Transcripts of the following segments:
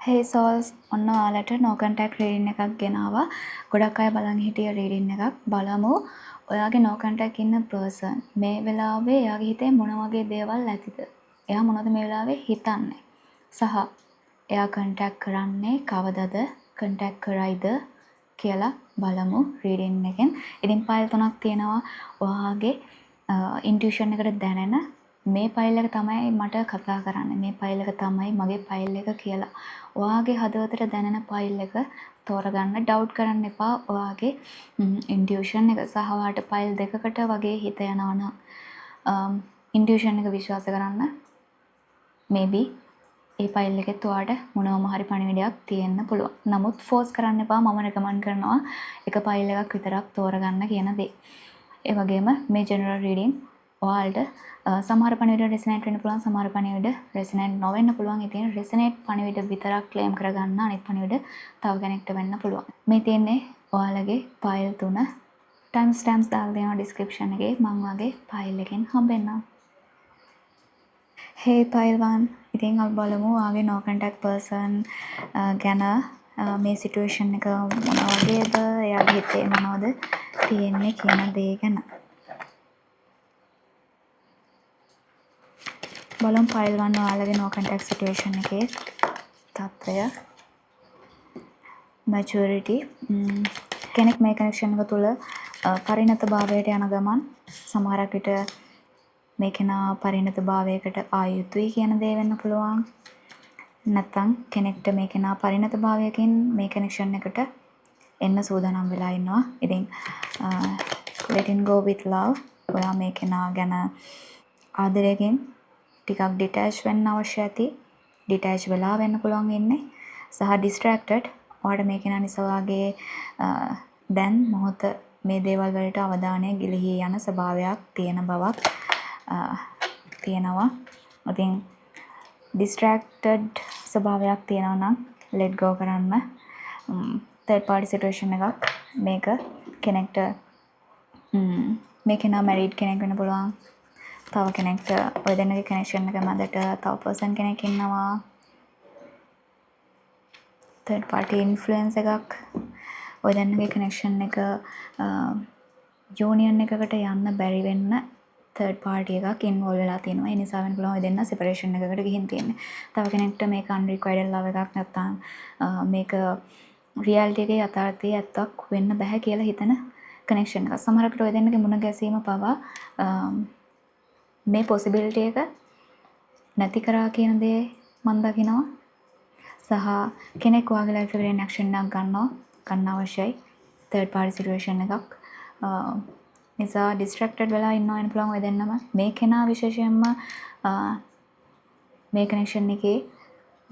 Hey Souls ඔන්න ඔයාලට no contact reading එකක් ගෙනාවා. ගොඩක් අය බලන් හිටිය reading එකක්. බලමු ඔයාගේ no contact ඉන්න person මේ වෙලාවේ එයාගේ හිතේ මොන වගේ දේවල් ඇතිද? එයා මොනවද මේ වෙලාවේ හිතන්නේ? සහ එයා contact කරන්නේ කවදද? contact කරයිද කියලා බලමු reading එකෙන්. ඉතින් file තුනක් තියෙනවා. ඔයාගේ intuition එකට දැනෙන මේ ෆයිල් එක තමයි මට කතා කරන්නේ. මේ ෆයිල් එක තමයි මගේ ෆයිල් එක කියලා. ඔයාගේ හදවතට දැනෙන ෆයිල් එක තෝරගන්න. ඩවුට් කරන්න එපා. ඔයාගේ ඉන්ටියුෂන් එක සහ ඔයාට ෆයිල් දෙකකට වගේ හිත යනවා නම් ඉන්ටියුෂන් එක විශ්වාස කරන්න. මේබි ඒ ෆයිල් එකෙත් ඔයාට මොනවම හරි පණිවිඩයක් තියෙන්න පුළුවන්. නමුත් ෆෝස් කරන්න එපා. මම රෙකමන්ඩ් කරනවා එක ෆයිල් එකක් විතරක් තෝරගන්න කියන දේ. ඒ වගේම මේ ජෙනරල් රීඩින් ඔයාලට සමහර පණිවිඩ රෙසනේට් වෙන්න පුළුවන්, සමහර පණිවිඩ රෙසනේට් නොවෙන්න පුළුවන්. ඉතින් රෙසනේට් පණිවිඩ විතරක් ක්ලේම් කරගන්න, අනිත් පණිවිඩ තව කෙනෙක්ට වෙන්න පුළුවන්. මේ තියෙන්නේ ඔයාලගේ ෆයිල් 3. ටයිම් ස්ටැම්ප්ස් දාලා දෙනවා ඩිස්ක්‍රිප්ෂන් එකේ. මම වගේ ෆයිල් එකෙන් හම්බෙන්නම්. Hey file 1. ඉතින් අපි බලමු ඔයාගේ no contact person ගැන මේ සිටුේෂන් එක මොන වගේද, එයාගේ හිතේ මොනවද තියෙන්නේ කියන දේ ගැන. බලමු ෆයිල් 1 ඔයාලගේ no contact situation එකේ තත්ත්වය. maturity කෙනෙක් මේ කනෙක්ෂන් එක තුළ පරිණත භාවයට යන ගමන් සමහරක් විට මේ කෙනා පරිණත භාවයකට ආයුතුයි කියන දේ වෙන්න පුළුවන්. නැත්නම් කෙනෙක්ට මේ කෙනා පරිණත භාවයකින් මේ කනෙක්ෂන් එකට එන්න සූදානම් වෙලා ඉන්නවා. ඉතින් letting go with love. ඔයා මේ කෙනා ගැන ආදරයෙන් ටිකක් ඩිටැච් වෙන්න අවශ්‍ය ඇති. ඩිටැච් වෙලා වෙන්න පුළුවන් ඉන්නේ. සහ distracted. ඔයාට මේ කෙනා නිසා වාගේ දැන් මොහොත මේ දේවල් වලට අවධානය ගිලිහී යන ස්වභාවයක් තියෙන බවක් තියෙනවා. ඉතින් distracted ස්වභාවයක් තියෙනවා නම් let go කරන්න. third party situation එකක්. මේක කෙනෙක්ට මේ කෙනා married කෙනෙක් වෙන්න පුළුවන්. තව කෙනෙක්ට ඔය දෙන්නගේ කනෙක්ෂන් එක මැදට තව පර්සන් කෙනෙක් ඉන්නවා. third party influence එකක්. ඔය දෙන්නගේ කනෙක්ෂන් එක යූනියන් එකකට යන්න බැරි වෙන්න third party එකක් involve වෙලා තියෙනවා. ඒ නිසා වෙන්න පුළුවන් ඔය දෙන්න separation එකකට ගිහින් තියෙන්නේ. තව කෙනෙක්ට මේක unrequited love එකක් නැත්නම් මේක reality එකේ යථාර්ථයේ ඇත්තක් වෙන්න බෑ කියලා හිතන කනෙක්ෂන් එකක්. සමහරකට ඔය දෙන්නගේ මුණ ගැසීම පවා මේ possibility එක නැති කරා කියන දේ මම දකිනවා. සහ කෙනෙක් ඔයාගේ life එකට action එකක් ගන්න අවශ්‍යයි. third party situation එකක්. නිසා distracted වෙලා ඉන්නවා වෙන පුළුවන් ඔය දෙන්නම. මේ කෙනා විශේෂයෙන්ම මේ connection එකේ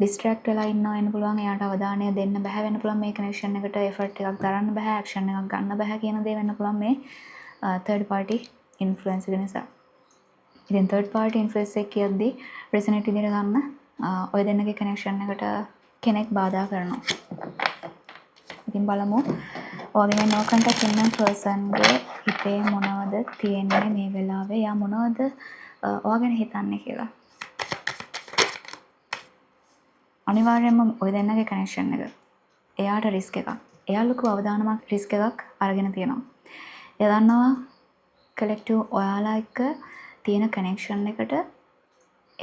distract වෙලා ඉන්නවා වෙන පුළුවන්. එයාට අවධානය දෙන්න බෑ වෙන පුළුවන්. මේ connection එකට effort එකක් දරන්න බෑ, action එකක් ගන්න බෑ කියන දේ වෙන්න පුළුවන් මේ third party influence එක නිසා. ඉතින් third party influence එක කියද්දී resonate විදිහට ගන්න ඔය දෙන්නගේ connection එකට කෙනෙක් බාධා කරනවා. ඉතින් බලමු ඔයාගේ no contact ඉන්න person ගේ හිතේ මොනවද තියෙන්නේ මේ වෙලාවේ. යා මොනවද ඔයා ගැන හිතන්නේ කියලා. අනිවාර්යයෙන්ම ඔය දෙන්නගේ connection එක එයාට risk එකක්. එයා ලොකු අවදානමක් risk එකක් අරගෙන තියෙනවා. එයා දන්නවා collective ඔයාලා එක්ක තියෙන කනෙක්ෂන් එකට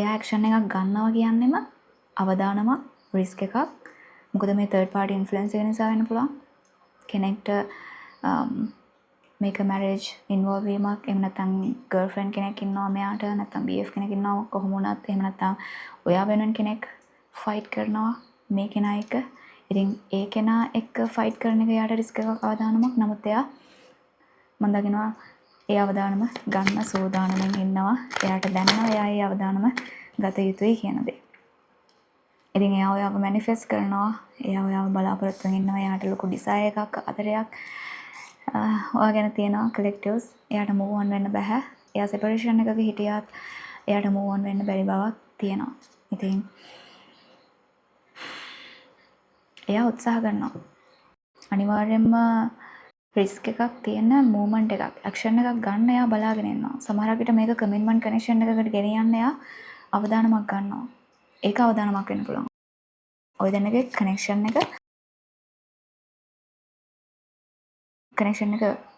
එයා ඇක්ෂන් එකක් ගන්නවා කියන්නේම අවදානමක් රිස්ක් එකක්. මොකද මේ third party influence එක නිසා වෙන්න පුළුවන්. කෙනෙක්ට මේක marriage involve වීමක්, එහෙම නැත්නම් girlfriend කෙනෙක් ඉන්නවා මෙයාට, නැත්නම් BF කෙනෙක් ඉන්නවා කොහොම වුණත්, එහෙම නැත්නම් ඔයා වෙනුවෙන් කෙනෙක් fight කරනවා මේ කෙනා එක්ක. ඉතින් ඒ කෙනා එක්ක fight කරන එක එයාට රිස්ක් එකක් අවදානමක්. නමුත් එයා මම දකිනවා ඒ අවදානම ගන්න සූදානම්ෙන් ඉන්නවා. එයාට දැනෙනවා එයා ඒ අවදානම ගත යුතුයි කියන දේ. ඉතින් එයා ඔයාව මැනිෆෙස්ට් කරනවා. එයා ඔයාව බලාපොරොත්තු වෙමින් ඉන්නවා. එයාට ලොකු ඩිසයර් එකක්, ආදරයක් ඔයා ගැන තියෙනවා collectives. එයාට move on වෙන්න බෑ. එයා separation එකක හිටියත් එයාට move on වෙන්න බැරි බවක් තියෙනවා. ඉතින් එයා උත්සාහ කරනවා. අනිවාර්යයෙන්ම රිස්ක් එකක් තියෙන මූවමන්ට් එකක්, ඇක්ෂන් එකක් ගන්න එයා බලාගෙන ඉන්නවා. සමහරක් විට මේක කමිට්මන්ට් කනෙක්ෂන් එකකට ගෙනියන්න එයා අවදානමක් ගන්නවා. ඒක අවදානමක් වෙන්න පුළුවන්. ඔය දෙන්නගේ කනෙක්ෂන් එක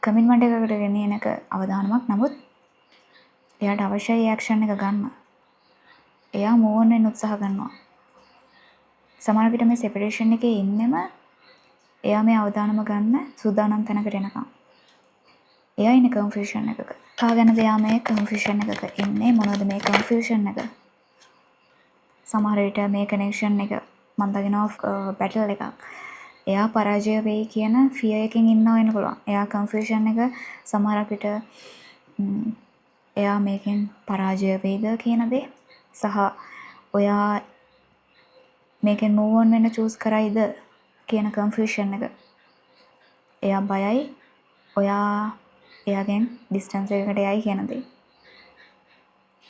කමිට්මන්ට් එකකට ගෙනියන එක අවදානමක්. නමුත් එයාට අවශ්‍යයි ඇක්ෂන් එක ගන්න. එයා මූව් ඔන් වෙන්න උත්සාහ කරනවා. සමහර විට මේ සෙපරේෂන් එකේ ඉන්නෙම එයා මේ අවදානම ගන්න සූදානම් තැනකට එනකම්. එයා ඉන්නේ කන්ෆියුෂන් එකක. කාගෙනද එයා මේ කන්ෆියුෂන් එකක ඉන්නේ? මොනවද මේ කන්ෆියුෂන් එක? සමහර විට මේ කනෙක්ෂන් එක මම දකිනවා බැටල් එකක්. එයා පරාජය වෙයි කියන ෆියර් එකකින් ඉන්නවා වෙන්න පුළුවන්. එයා කන්ෆියුෂන් එක සමහරක් විට එයා මේකෙන් පරාජය වෙයිද කියන දේ සහ ඔයා මේකෙන් මූව් ඔන් වෙන්න චූස් කරයිද කියන කන්ෆියුෂන් එක. එයා බයයි ඔයා එයාගෙන් ඩිස්ටන්ස් එකකට යයි කියන දේ.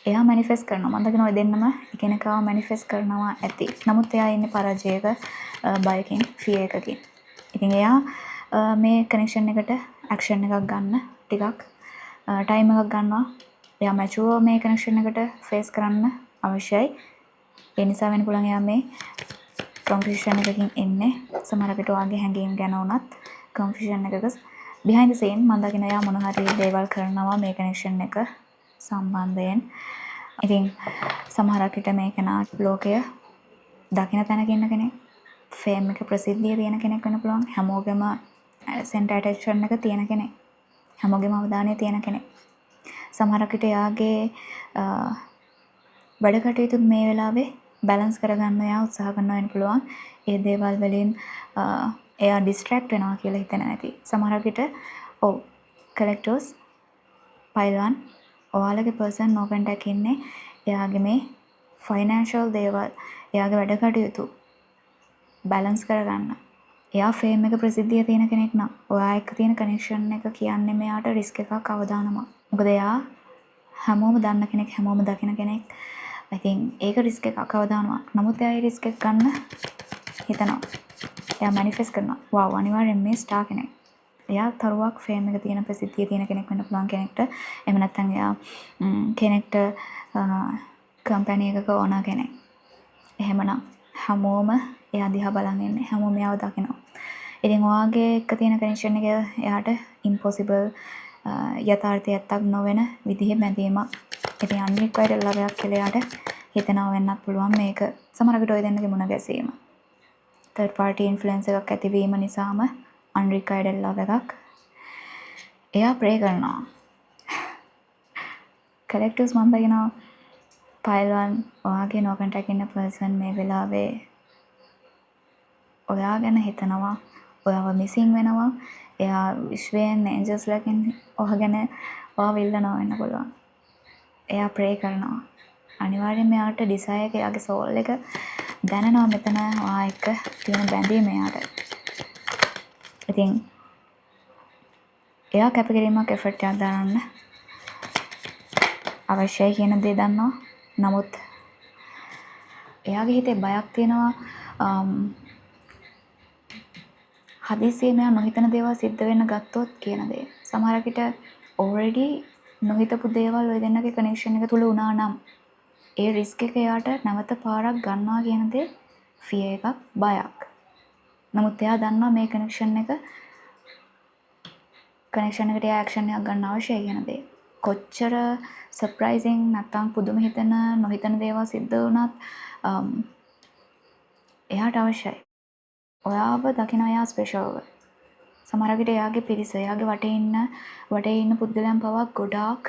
එයා මැනිෆෙස්ට් කරනවා. මම දකිනවා ඔය දෙන්නම එකිනෙකාව මැනිෆෙස්ට් කරනවා ඇති. නමුත් එයා ඉන්නේ පරාජයක බයකින් ෆියර් එකකින්. ඉතින් එයා මේ කනෙක්ෂන් එකට ඇක්ෂන් එකක් ගන්න ටිකක් ටයිම් එකක් ගන්නවා. එයා මැචුවර් මේ කනෙක්ෂන් එකට ෆේස් කරන්න අවශ්‍යයි. ඒ නිසා වෙන්න පුළුවන් එයා මේ කන්ෆියුෂන් එකකින් එන්නේ. සමහර විට ඔයාගේ හැඟීම් ගැන උනත් කන්ෆියුෂන් එකක behind the scene මම දකින එයා මොන හරි දේවල් කරනවා මේ කනෙක්ෂන් එක සම්බන්ධයෙන්. ඉතින් සමහරක් විට මේ කෙනා ලෝකය දකින තැනක ඉන්න කෙනෙක්. ෆේම් එක ප්‍රසිද්ධිය තියෙන කෙනෙක් වෙන්න පුළුවන්. හැමෝගෙම සෙන්ටර් ඇටෙන්ෂන් එක තියෙන කෙනෙක්. හැමෝගෙම අවධානය තියෙන කෙනෙක්. සමහරක් විට එයාගේ වැඩ කටයුතු මේ වෙලාවේ බැලන්ස් කරගන්න එයා උත්සාහ කරනවා වෙන්න පුළුවන්. ඒ දේවල් වලින් එයා ඩිස්ට්‍රැක්ට් වෙනවා කියලා හිතනවා ඇති. සමහරක් විට ඔව් කලෙක්ටර්ස් පයිල් 1 ඔයාලගේ පර්සන් නෝ කන්ටැක්ට් ඉන්නේ එයාගේ මේ ෆයිනෑන්ෂල් දේවල් එයාගේ වැඩ කටයුතු බැලන්ස් කරගන්න. එයා ෆේම් එක ප්‍රසිද්ධිය තියෙන කෙනෙක් නම් ඔයා එක්ක තියෙන කනෙක්ෂන් එක කියන්නේ මෙයාට රිස්ක් එකක් අවදානමක්. මොකද එයා හැමෝම දන්න කෙනෙක් හැමෝම දකින කෙනෙක්. I think ඒක රිස්ක් එකක් අවදානමක්. නමුත් එයා ඒ රිස්ක් එක ගන්න හිතනවා. එයා මැනිෆෙස්ට් කරනවා. වව් අනිවාර්යෙන් මේ ස්ටාර් කෙනෙක්. එයා තරුවක් ෆේම් එක තියෙන ප්‍රසිද්ධිය තියෙන කෙනෙක් වෙන්න පුළුවන් කෙනෙක්ට. එහෙම නැත්නම් එයා කෙනෙක්ට කම්පැනි එකක ඕනර් කෙනෙක්. එහෙමනම් හැමෝම එයා දිහා බලන් ඉන්නේ. හැමෝම එයාව දකිනවා. ඉතින් ඔයාගේ එක්ක තියෙන කනෙක්ෂන් එක එයාට ඉම්පොසිබල් යථාර්ථය ඇත්තක් නොවන විදිහේ බැඳීමක්. ඉතින් අන්රික්වයර්ඩ් ලව් එකක් කියලා එයාට හිතනවා වෙන්නත් පුළුවන් මේක. සමහරකට ඔය දෙන්නගේ මුණ ගැසීම. third party influence එකක් ඇතිවීම නිසාම unrequited love එකක් එයා ප්‍රේ කරනවා. collectors මම කියනවා pile 1 ඔයාගේ no contact ඉන්න person මේ වෙලාවේ ඔයා ගැන හිතනවා. ඔයාව මිසින් වෙනවා. එයා විශ්වයෙන් angels ලකින් ඔයා ගැන ඔයාව ඉල්ලනවා වෙන්න පුළුවන්. එයා ප්‍රේ කරනවා. අනිවාර්යෙන්ම එයාට ඩිසයර් එක එයාගේ සෝල් එක දැනනවා මෙතන ඔයා එක්ක තියෙන බැඳීම එයාට. ඉතින් එයා කැපකිරීමක් එෆර්ට් එකක් දාන්න අවශ්‍යයි කියන දේ දන්නවා. නමුත් එයාගේ හිතේ බයක් තියෙනවා. හදිසියෙම එයා නොහිතන දේවල් සිද්ධ වෙන්න ගත්තොත් කියන දේ. සමහර විට already නොහිතපු දේවල් ඔය දෙන්නගේ කනෙක්ෂන් එක තුල වුණා නම් ඒ රිස්ක් එක එයාට නැවත පාරක් ගන්නවා කියන දේ ෆියර් එකක් බයක්. නමුත් එයා දන්නවා මේ කනෙක්ෂන් එකට එයා ඇක්ෂන් එකක් ගන්න අවශ්‍යයි කියන දේ. කොච්චර සර්ප්‍රයිසිං නැත්නම් පුදුම හිතන නොහිතන දේවල් සිද්ධ වුණත් එයාට අවශ්‍යයි. ඔයාව දකින්න එයා ස්පෙෂල්ව. සමහර විට එයාගේ පිරිස එයාගේ වටේ ඉන්න පුද්ගලයන් පවා ගොඩාක්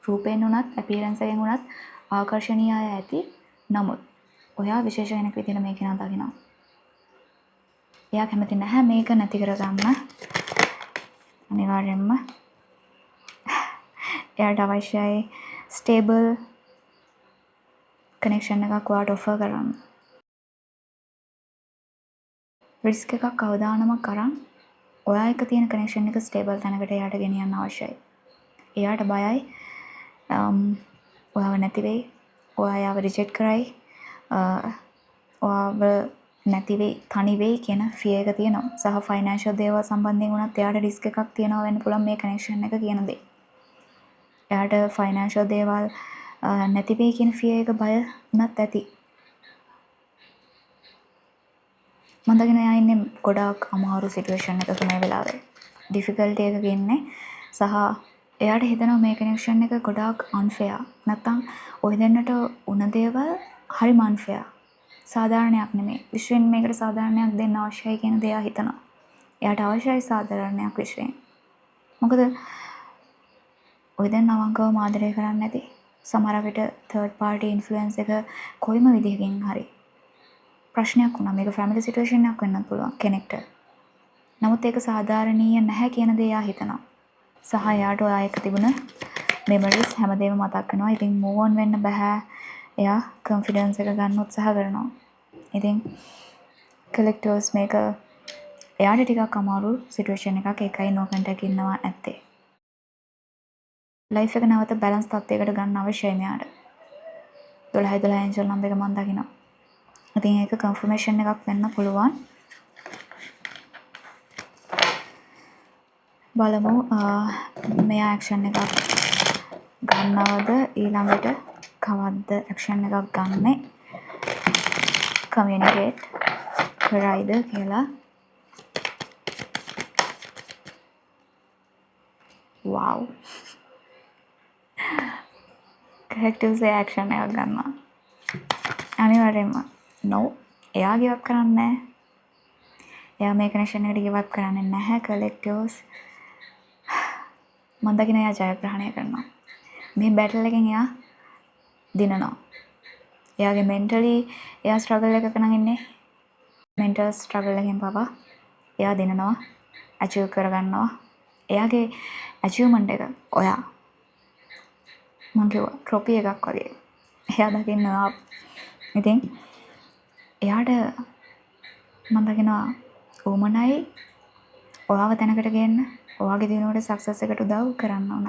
රූපයෙන් උනත් අපියරන්ස් එකෙන් උනත් ආකර්ෂණීයයි ඇති. නමුත් ඔයා විශේෂ කෙනෙක් විදිහට මේක නා දකිනවා. එයා කැමති නැහැ මේක නැති කරගන්න. අනිවාර්යෙන්ම එයාට අවශ්‍යයි ස්ටේබල් කනෙක්ෂන් එකක් ඔයාට ඔෆර් කරන්න. රිස්ක් එකක් අවදානමක් අරන් ඔයා එක්ක තියෙන කනෙක්ෂන් එක ස්ටේබල් තැනකට එයාට ගෙනියන්න අවශ්‍යයි. එයාට බයයි ඔයාව නැති වෙයි. ඔයා එයාව රිජෙක්ට් කරයි. ඔයාව නැති වෙයි, තනි වෙයි කියන ෆියර් එක තියෙනවා. සහ ෆයිනෑන්ෂල් දේවල් සම්බන්ධයෙන් වුණත් එයාට රිස්ක් එකක් තියෙනවා වෙන්න පුළුවන් මේ කනෙක්ෂන් එක කියන දේ. එයාට ෆයිනෑන්ෂල් දේවල් නැති වෙයි කියන ෆියර් එක බය උනත් ඇති. මම දකින එයා ඉන්නේ ගොඩාක් අමාරු සිටුේෂන් එකක මේ වෙලාවේ. ඩිෆිකල්ටි එකක ඉන්නේ. සහ එයාට හිතෙනවා මේ කනෙක්ෂන් එක ගොඩාක් අන්ෆෙයා. නැත්තම් ඔය දෙන්නට උන දේවල් හරිම අන්ෆෙයා. සාධාරණයක් නෙමෙයි. විශ්වෙන් මේකට සාධාරණයක් දෙන්න අවශ්‍යයි කියන දේ එයා හිතනවා. එයාට අවශ්‍යයි සාධාරණයක් විශ්වෙන්. මොකද ඔය දැන් අවංකවම ආදරය කරන්නේ නැති සමහර විට තර්ඩ් පාර්ටි ඉන්ෆ්ලුවන්ස් එක කොයිම විදිහකින් හරි ප්‍රශ්නයක් වුණා. මේක ෆැමිලි සිටුේෂන් එකක් වෙන්නත් පුළුවන් කෙනෙක්ට. නමුත් ඒක සාධාරණීය නැහැ කියන දේ එයා හිතනවා. සහ එයාට ඔයා එක්ක තිබුණ මෙමරිස් හැමදේම මතක් වෙනවා. ඉතින් මූව් ඔන් වෙන්න බෑ. එයා කොන්ෆිඩන්ස් එක ගන්න උත්සාහ කරනවා. ඉතින් කලෙක්ටර්ස් මේක එයාට ටිකක් අමාරු සිටුේෂන් එකක්. ඒකයි නෝ කන්ටැක්ට් ඉන්නවා ඇත්තේ. ලයිෆ් එක නැවත බැලන්ස් තත්ත්වයකට ගන්න අවශ්‍යයි මෙයාට. 12 ඇන්ජල් නම්බර එක මම දකිනවා. ඉතින් ඒක කන්ෆර්මේෂන් එකක් වෙන්න පුළුවන්. බලමු මෙයා ඇක්ෂන් එකක් ගන්නවද ඊළඟට කවද්ද ඇක්ෂන් එකක් ගන්නෙ කමියුනිකේට් කරයිද කියලා. වව් කලෙක්ටිව්ස් ඇක්ෂන් එකක් ගන්නවා අනිවාර්යයෙන්ම. නෝ එයා ගිව් අප් කරන්නේ නැහැ. එයා මේ කනෙක්ෂන් එකට ගිව් අප් කරන්නේ නැහැ. කලෙක්ටිව්ස් මම දකින එයා ජයග්‍රහණය කරනවා. මේ බැටල් එකෙන් එයා දිනනවා. එයාගේ මෙන්ටලි එයා ස්ට්‍රගල් එකක නම් ඉන්නේ. මෙන්ටල් ස්ට්‍රගල් එකෙන් පවා එයා දිනනවා. අචීව් කරගන්නවා. එයාගේ අචීව්මන්ට් එක ඔයා මං කිව්වා ට්‍රොෆි එකක් වගේ. එයා දකින්නවා. ඉතින් එයාට මම දකිනවා ඕමනයි ඔයාව තැනකට ගේන්න ඔයාගේ දිනුවට සක්සස් එකට උදව් කරන්න ඕන.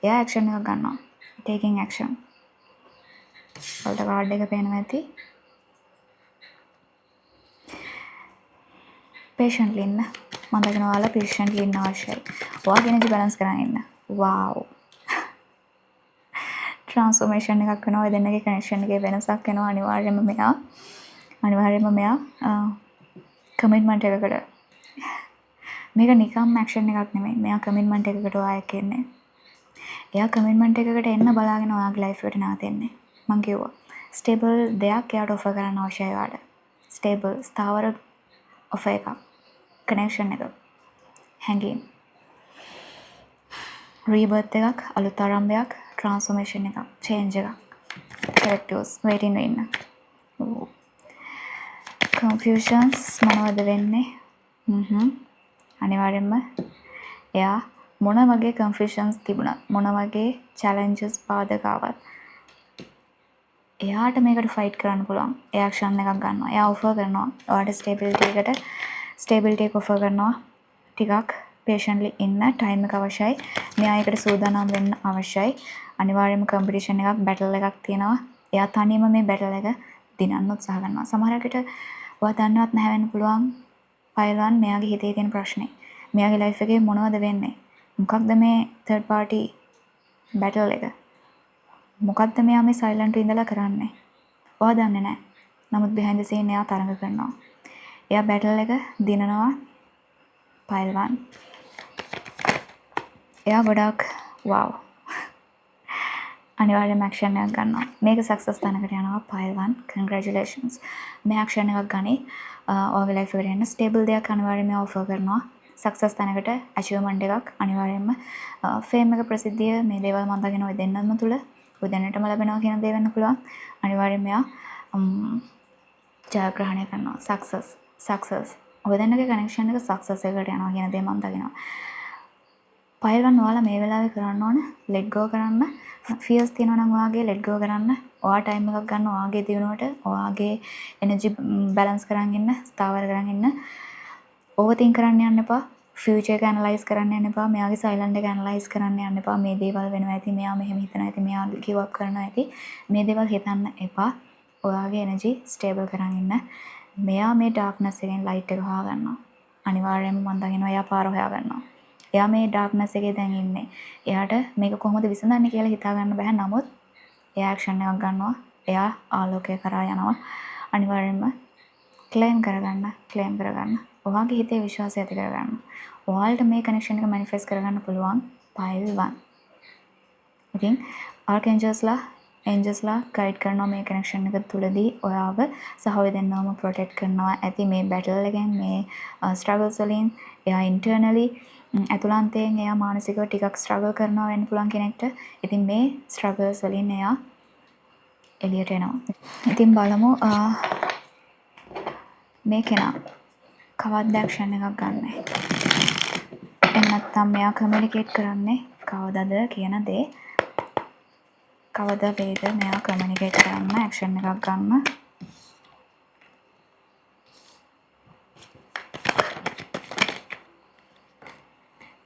එයා ඇක්ෂන් එකක් ගන්නවා. Taking action. ඔයාලට කාඩ් එක පේනවා ඇති. පේෂන්ට්ලි ඉන්න. මම දකිනවා ඔයාලා පේෂන්ට්ලි ඉන්න අවශ්‍යයි. ඔයාගේ එනර්ජි බැලන්ස් කරගෙන ඉන්න. වාව්. ට්‍රාන්ස්ෆෝමේෂන් එකක් වෙනවා. ඔය දෙන්නගේ කනෙක්ෂන් එකේ වෙනසක් වෙනවා. අනිවාර්යයෙන්ම මෙයා කමිට්මන්ට් එකකට මේක නිකම් ඇක්ෂන් එකක් නෙමෙයි. මෙයා කමිට්මන්ට් එකකට ඔයා එක්ක එන්නේ. එයා කමිට්මන්ට් එකකට එන්න බලාගෙන ඔයාගේ ලයිෆ් එකට නැවත එන්නේ. මං කිව්වා ස්ටේබල් දෙයක් එයාට ඔෆර් කරන්න අවශ්‍යයි ඔයාට. ස්ටේබල් ස්ථාවර ඔෆර් එකක්. කනෙක්ෂන් එක. හැංගීම්. රීබර්ත් එකක්, අලුත් ආරම්භයක්, ට්‍රාන්ස්ෆෝමේෂන් එකක්, චේන්ජ් එකක්. කලෙක්ටිව්ස් වේටින් ඉන්න. කන්ෆියුෂන්ස් මොනවද වෙන්නේ? අනිවාර්යෙන්ම එයා මොන වගේ කන්ෆියුෂන්ස් තිබුණත් මොන වගේ චැලෙන්ජස් බාධකාවත් එයාට මේකට ෆයිට් කරන්න පුළුවන්. එයා ඇක්ෂන් එකක් ගන්නවා. එයා ඔෆර් කරනවා. ඔයාට ස්ටේබිලිටි එක ඔෆර් කරනවා. ටිකක් පේෂන්ට්ලි ඉන්න ටයිම් එක අවශ්‍යයි. මෙයා ඒකට සූදානම් වෙන්න අවශ්‍යයි. අනිවාර්යයෙන්ම කම්පිටිෂන් එකක් බැටල් එකක් තියෙනවා. එයා තනියම මේ බැටල් එක දිනන්න උත්සාහ කරනවා. සමහර විට ඔයා දන්නවත් නැහැ වෙන්න පුළුවන්. පයිල්වන් මෙයාගේ හිතේ තියෙන ප්‍රශ්නේ. මෙයාගේ ලයිෆ් එකේ මොනවද වෙන්නේ? මොකක්ද මේ තර්ඩ් පාර්ටි බැටල් එක? මොකක්ද මෙයා මේ සයිලන්ට් ඉඳලා කරන්නේ? ඔයා දන්නේ නැහැ. නමුත් behind the scene එයා තරඟ කරනවා. එයා බැටල් එක දිනනවා. පයිල්වන්. එයා ගොඩක් wow. අනිවාර්යයෙන්ම ඇක්ෂන් එකක් ගන්නවා. මේක සක්සස් තැනකට යනවා. පයිල්වන් congratulations. මේ ඇක්ෂන් එකක් ගනි. ඔයාගේ ලයිෆ් එකට එන්න ස්ටේබල් දෙයක් අනිවාර්යයෙන්ම ඔෆර් කරනවා. සක්සස් තැනකට අචීව්මන්ට් එකක් අනිවාර්යයෙන්ම ෆේම් එක ප්‍රසිද්ධිය මේ දේවල් මම දකින ඔය දෙන්නම තුල ඔය දැනටම ලැබෙනවා කියන දේ වෙන්න පුළුවන්. අනිවාර්යයෙන්ම එයා ජයග්‍රහණය කරනවා. සක්සස්. ඔය දෙන්නගේ කනෙක්ෂන් එක සක්සස් එකකට යනවා කියන දේ මම දකිනවා. පයිල්වන් ඔයාලා මේ වෙලාවේ කරන්න ඕන ලෙට් ගෝ කරන්න. ෆියර්ස් තියෙනවා නම් ඔයාගේ ලෙට් ගෝ කරන්න. ඔයා ටයිම් එකක් ගන්න ඔයාගේ දිනුවට ඔයාගේ එනර්ජි බැලන්ස් කරන් ඉන්න, ස්ථාවර කරන් ඉන්න. ඕවර්තින්ක් කරන්න යන්න එපා. ෆියුචර් එක ඇනලයිස් කරන්න යන්න එපා. මෙයාගේ සයිලන්ට් එක ඇනලයිස් කරන්න යන්න එපා. මේ දේවල් වෙනවා ඇති. මෙයා මෙහෙම හිතනවා ඇති. මෙයා ගිව් අප් කරනවා ඇති. මේ දේවල් හිතන්න එපා. ඔයාගේ එනර්ජි ස්ටේබල් කරන් ඉන්න. මෙයා මේ ඩාර්ක්නස් එකෙන් ලයිට් එක හොයා ගන්නවා. අනිවාර්යයෙන්ම මම දකිනවා එයා පාර හොයා ගන්නවා. එයා මේ ඩාර්ක්නස් එකේ දැන් ඉන්නේ. එයාට මේක කොහොමද විසඳන්නේ කියලා හිතා ගන්න බෑ. නමුත් එයා ඇක්ෂන් එකක් ගන්නවා. එයා ආලෝකය කරා යනවා. අනිවාර්යයෙන්ම ක්ලේම් කරගන්න. ඔයාගේ හිතේ විශ්වාසය ඇති කරගන්න. ඔයාලට මේ කනෙක්ෂන් එක මැනිෆෙස්ට් කරගන්න පුළුවන් pile 1. ඉතින් ආර්කේන්ජල්ස්ලා ඒන්ජල්ස්ලා ගයිඩ් කරනවා මේ කනෙක්ෂන් එක තුලදී ඔයාව සහ ඔය දෙන්නවම ප්‍රොටෙක්ට් කරනවා ඇති මේ බැටල් එකෙන් මේ ස්ට්‍රගල්ස් වලින් එයා ඉන්ටර්නලි ඇතුළන්තයෙන් එයා මානසිකව ටිකක් ස්ට්‍රගල් කරනවා වෙන්න පුළුවන් කෙනෙක්ට. ඉතින් මේ ස්ට්‍රගල්ස් වලින් එයා එළියට එනවා. ඉතින් බලමු මේ කෙනා කවද්ද ඇක්ෂන් එකක් ගන්නෙ. එහෙම නැත්නම් මෙයා කමියුනිකේට් කරන්නේ කවදද කියන දේ. කවද වේද මෙයා කමියුනිකේට් කරන්න ඇක්ෂන් එකක් ගන්න.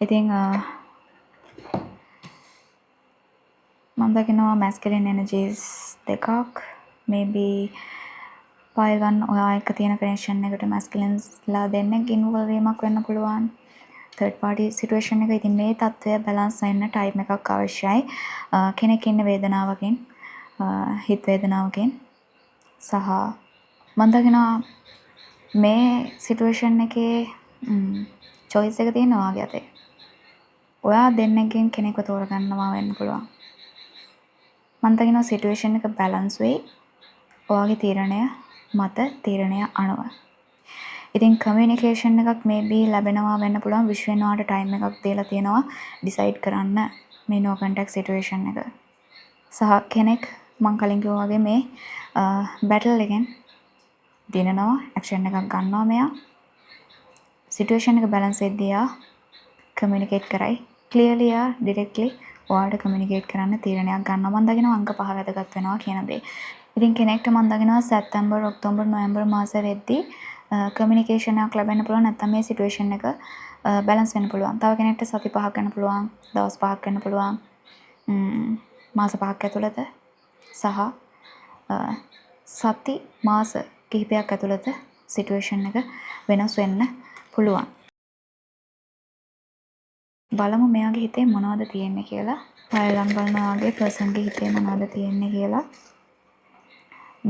ඉතින් මම දකිනවා මැස්කියුලින් එනර්ජිස් දෙකක් maybe pile 1 ඔයා එක්ක තියෙන කනෙක්ෂන් එකට මැස්කියුලින්ස්ලා දෙන්නෙක් ඉන්වෝල්ව් වීමක් වෙන්න පුළුවන්. third party situation එක. ඉතින් මේ தত্ত্বය බැලන්ස් වෙන්න ටයිම් එකක් අවශ්‍යයි. කෙනෙක් ඉන්න වේදනාවකින් හිත වේදනාවකින් සහ මම දකිනවා මේ සිටුේෂන් එකේ choice එක තියෙන ඔයාගේ අතේ. ඔයා දෙන්නෙක්ගෙන් කෙනෙක්ව තෝරගන්නවා වෙන්න පුළුවන්. මම දකිනවා සිටුේෂන් එක බැලන්ස් වෙයි ඔයාගේ තීරණය මත තීරණය අනුව. ඉතින් කමියුනිකේෂන් එකක් maybe ලැබෙනවා වෙන්න පුළුවන්. විශ්වෙන් ඔයාට ටයිම් එකක් දීලා තියෙනවා ඩිසයිඩ් කරන්න මේ no contact situation එක. සහ කෙනෙක් මම කලින් කිව්වා වගේ මේ බැටල් එකෙන් දිනනවා ඇක්ෂන් එකක් ගන්නවා මෙයා. සිටුේෂන් එක බැලන්ස් වෙද්දී ආ කමියුනිකේට් කරයි. ක්ලියර්ලි ආ ඩිරෙක්ට්ලි ඔයාලට කමියුනිකේට් කරන්න තීරණයක් ගන්නවා. මම දකිනවා අංක 5 වැදගත් වෙනවා කියන දේ. ඉතින් කෙනෙක්ට මම දකිනවා සැප්තැම්බර් ඔක්තෝබර් නොවැම්බර් මාස වෙද්දී කමියුනිකේෂන් එකක් ලැබෙන්න පුළුවන්. නැත්නම් මේ සිටුේෂන් එක බැලන්ස් වෙන්න පුළුවන්. තව කෙනෙක්ට සති 5ක් ගන්න පුළුවන්. දවස් 5ක් ගන්න පුළුවන්. මාස 5ක් ඇතුළත සහ සති මාස කිහිපයක් ඇතුළත සිටුේෂන් එක වෙනස් වෙන්න පුළුවන්. බලමු මෙයාගේ හිතේ මොනවද තියෙන්නේ කියලා. පයලම් බලනවා වගේ පර්සන්ගේ හිතේ මොනවද තියෙන්නේ කියලා.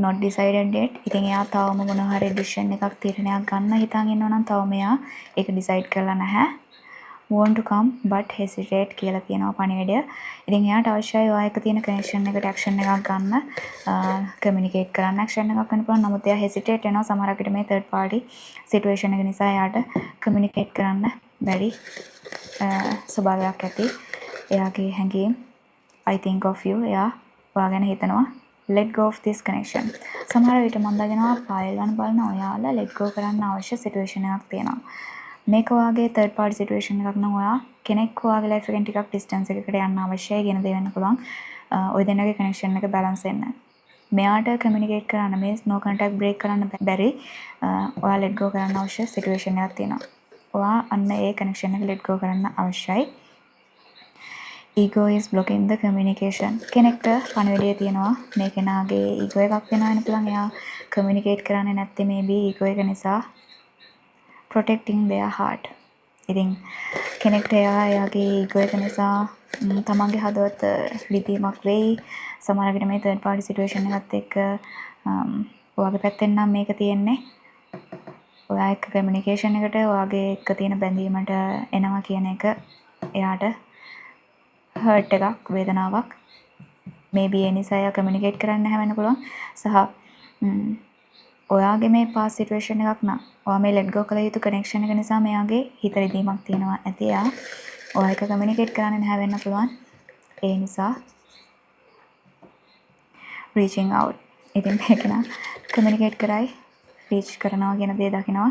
not decided yet. ඉතින් එයා තවම මොන හරි decision එකක් තීරණයක් ගන්න හිතන් ඉන්නවා නම් තව මෙයා ඒක decide කරලා නැහැ. want to come but hesitate කියලා කියනවා පණිවිඩය. ඉතින් එයාට අවශ්‍යයි ඔයා එක්ක තියෙන connection එකට action එකක් ගන්න, communicate කරන්න action එකක් ගන්න පුළුවන්. නමුත් එයා hesitate වෙනවා සමහර විට මේ third party situation එක නිසා එයාට communicate කරන්න බැරි ස්වභාවයක් ඇති. එයාගේ හැඟීම් I think of you එයා ඔයා ගැන හිතනවා. let go of this connection. සමහර විට මම දකිනවා ෆයිල් වල බලන ඔයාලා let go කරන්න අවශ්‍ය situation එකක් තියෙනවා. මේක ඔයාගේ third party situation එකක් නම් ඔයා කෙනෙක් ඔයාගේ life එකෙන් ටිකක් distance එකකට යන්න අවශ්‍යයි කියන දේ වෙන්න පුළුවන්. ඔය දෙන්නගේ connection එක balance වෙන්න. මෙයාට communicate කරන්න මේ no contact break කරන්න බැරි ඔයා let go කරන්න අවශ්‍ය situation එකක් තියෙනවා. ඔයා අන්න ඒ connection එක let go කරන්න අවශ්‍යයි. ego is blocking the communication. කෙනෙක්ට පණිවිඩය තියෙනවා මේ කෙනාගේ ego එකක් වෙනවා වෙන පුළුවන්. එයා communicate කරන්නේ නැත්තේ maybe ego එක නිසා protecting their heart. ඉතින් කෙනෙක්ට එයාගේ ego එක නිසා තමන්ගේ හදවත ලිපීමක් වෙයි. සමහර විට මේ third party situation එකත් එක්ක ඔයාගේ පැත්තෙන් නම් මේක තියෙන්නේ ඔයා එක්ක communication එකට ඔයාගේ එක්ක තියෙන බැඳීමට එනවා කියන එක එයාට හර්ට් එකක් වේදනාවක් maybe ඒ නිසා එයා කමියුනිකේට් කරන්න නැහැ වෙන්න පුළුවන්. සහ ඔයාගේ මේ past situation එකක් නම් ඔයා මේ let go කළ යුතු connection එක නිසා මෙයාගේ හිත රිදීමක් තියෙනවා ඇති. එයා ඔයා එක කමියුනිකේට් කරන්නේ නැහැ වෙන්න පුළුවන්. ඒ නිසා reaching out. ඉතින් මේක නම් කමියුනිකේට් කරයි reach කරනවා කියන දේ දකිනවා.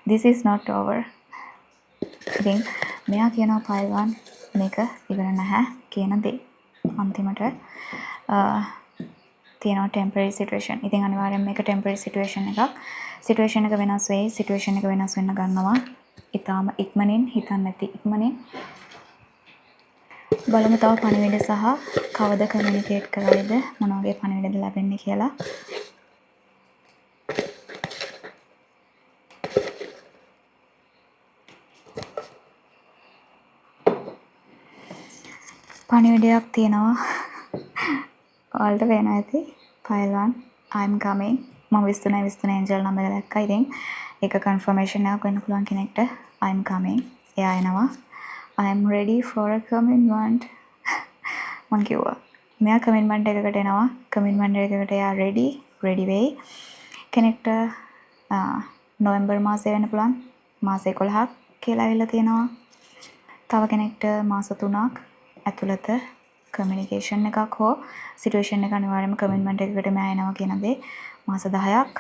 this is not over. ඉතින් මෙයා කියනවා pile 1 මේක ඉවර නැහැ කියන දේ. අන්තිමට තියෙනවා temporary situation. ඉතින් අනිවාර්යෙන් මේක temporary situation එකක්. situation එක වෙනස් වෙයි. situation එක වෙනස් වෙන්න ගන්නවා. ඊටාම ඉක්මනින් හිතන්න නැති ඉක්මනින්. බලමු තව පණිවිඩ සහ කවද communicate කරයිද මොන වගේ පණිවිඩද ලැබෙන්නේ කියලා. පණිවිඩයක් තියෙනවා. ඔයාලට පේනවා ඇති. pile 1 I'm coming. මම 23 ඒන්ජල් නම්බර එක දැක්කා. ඉතින් ඒක කන්ෆර්මේෂන් එකක් වෙන්න පුළුවන් කෙනෙක්ට I am coming. එයා එනවා. I am ready for a commitment. මං කිව්වා. මෙයා කමිට්මන්ට් එකකට එනවා. කමිට්මන්ට් එකකට එයා ready වෙයි. කෙනෙක්ට නොවැම්බර් මාසේ වෙන්න පුළුවන්. මාස 11ක් කියලා ඇවිල්ලා තියෙනවා. තව කෙනෙක්ට මාස 3ක් ඇතුළත කමියුනිකේෂන් එකක් හෝ සිටුේෂන් එක අනිවාර්යයෙන්ම කමිට්මන්ට් එකකට මම එනවා කියන දේ මාස 10ක්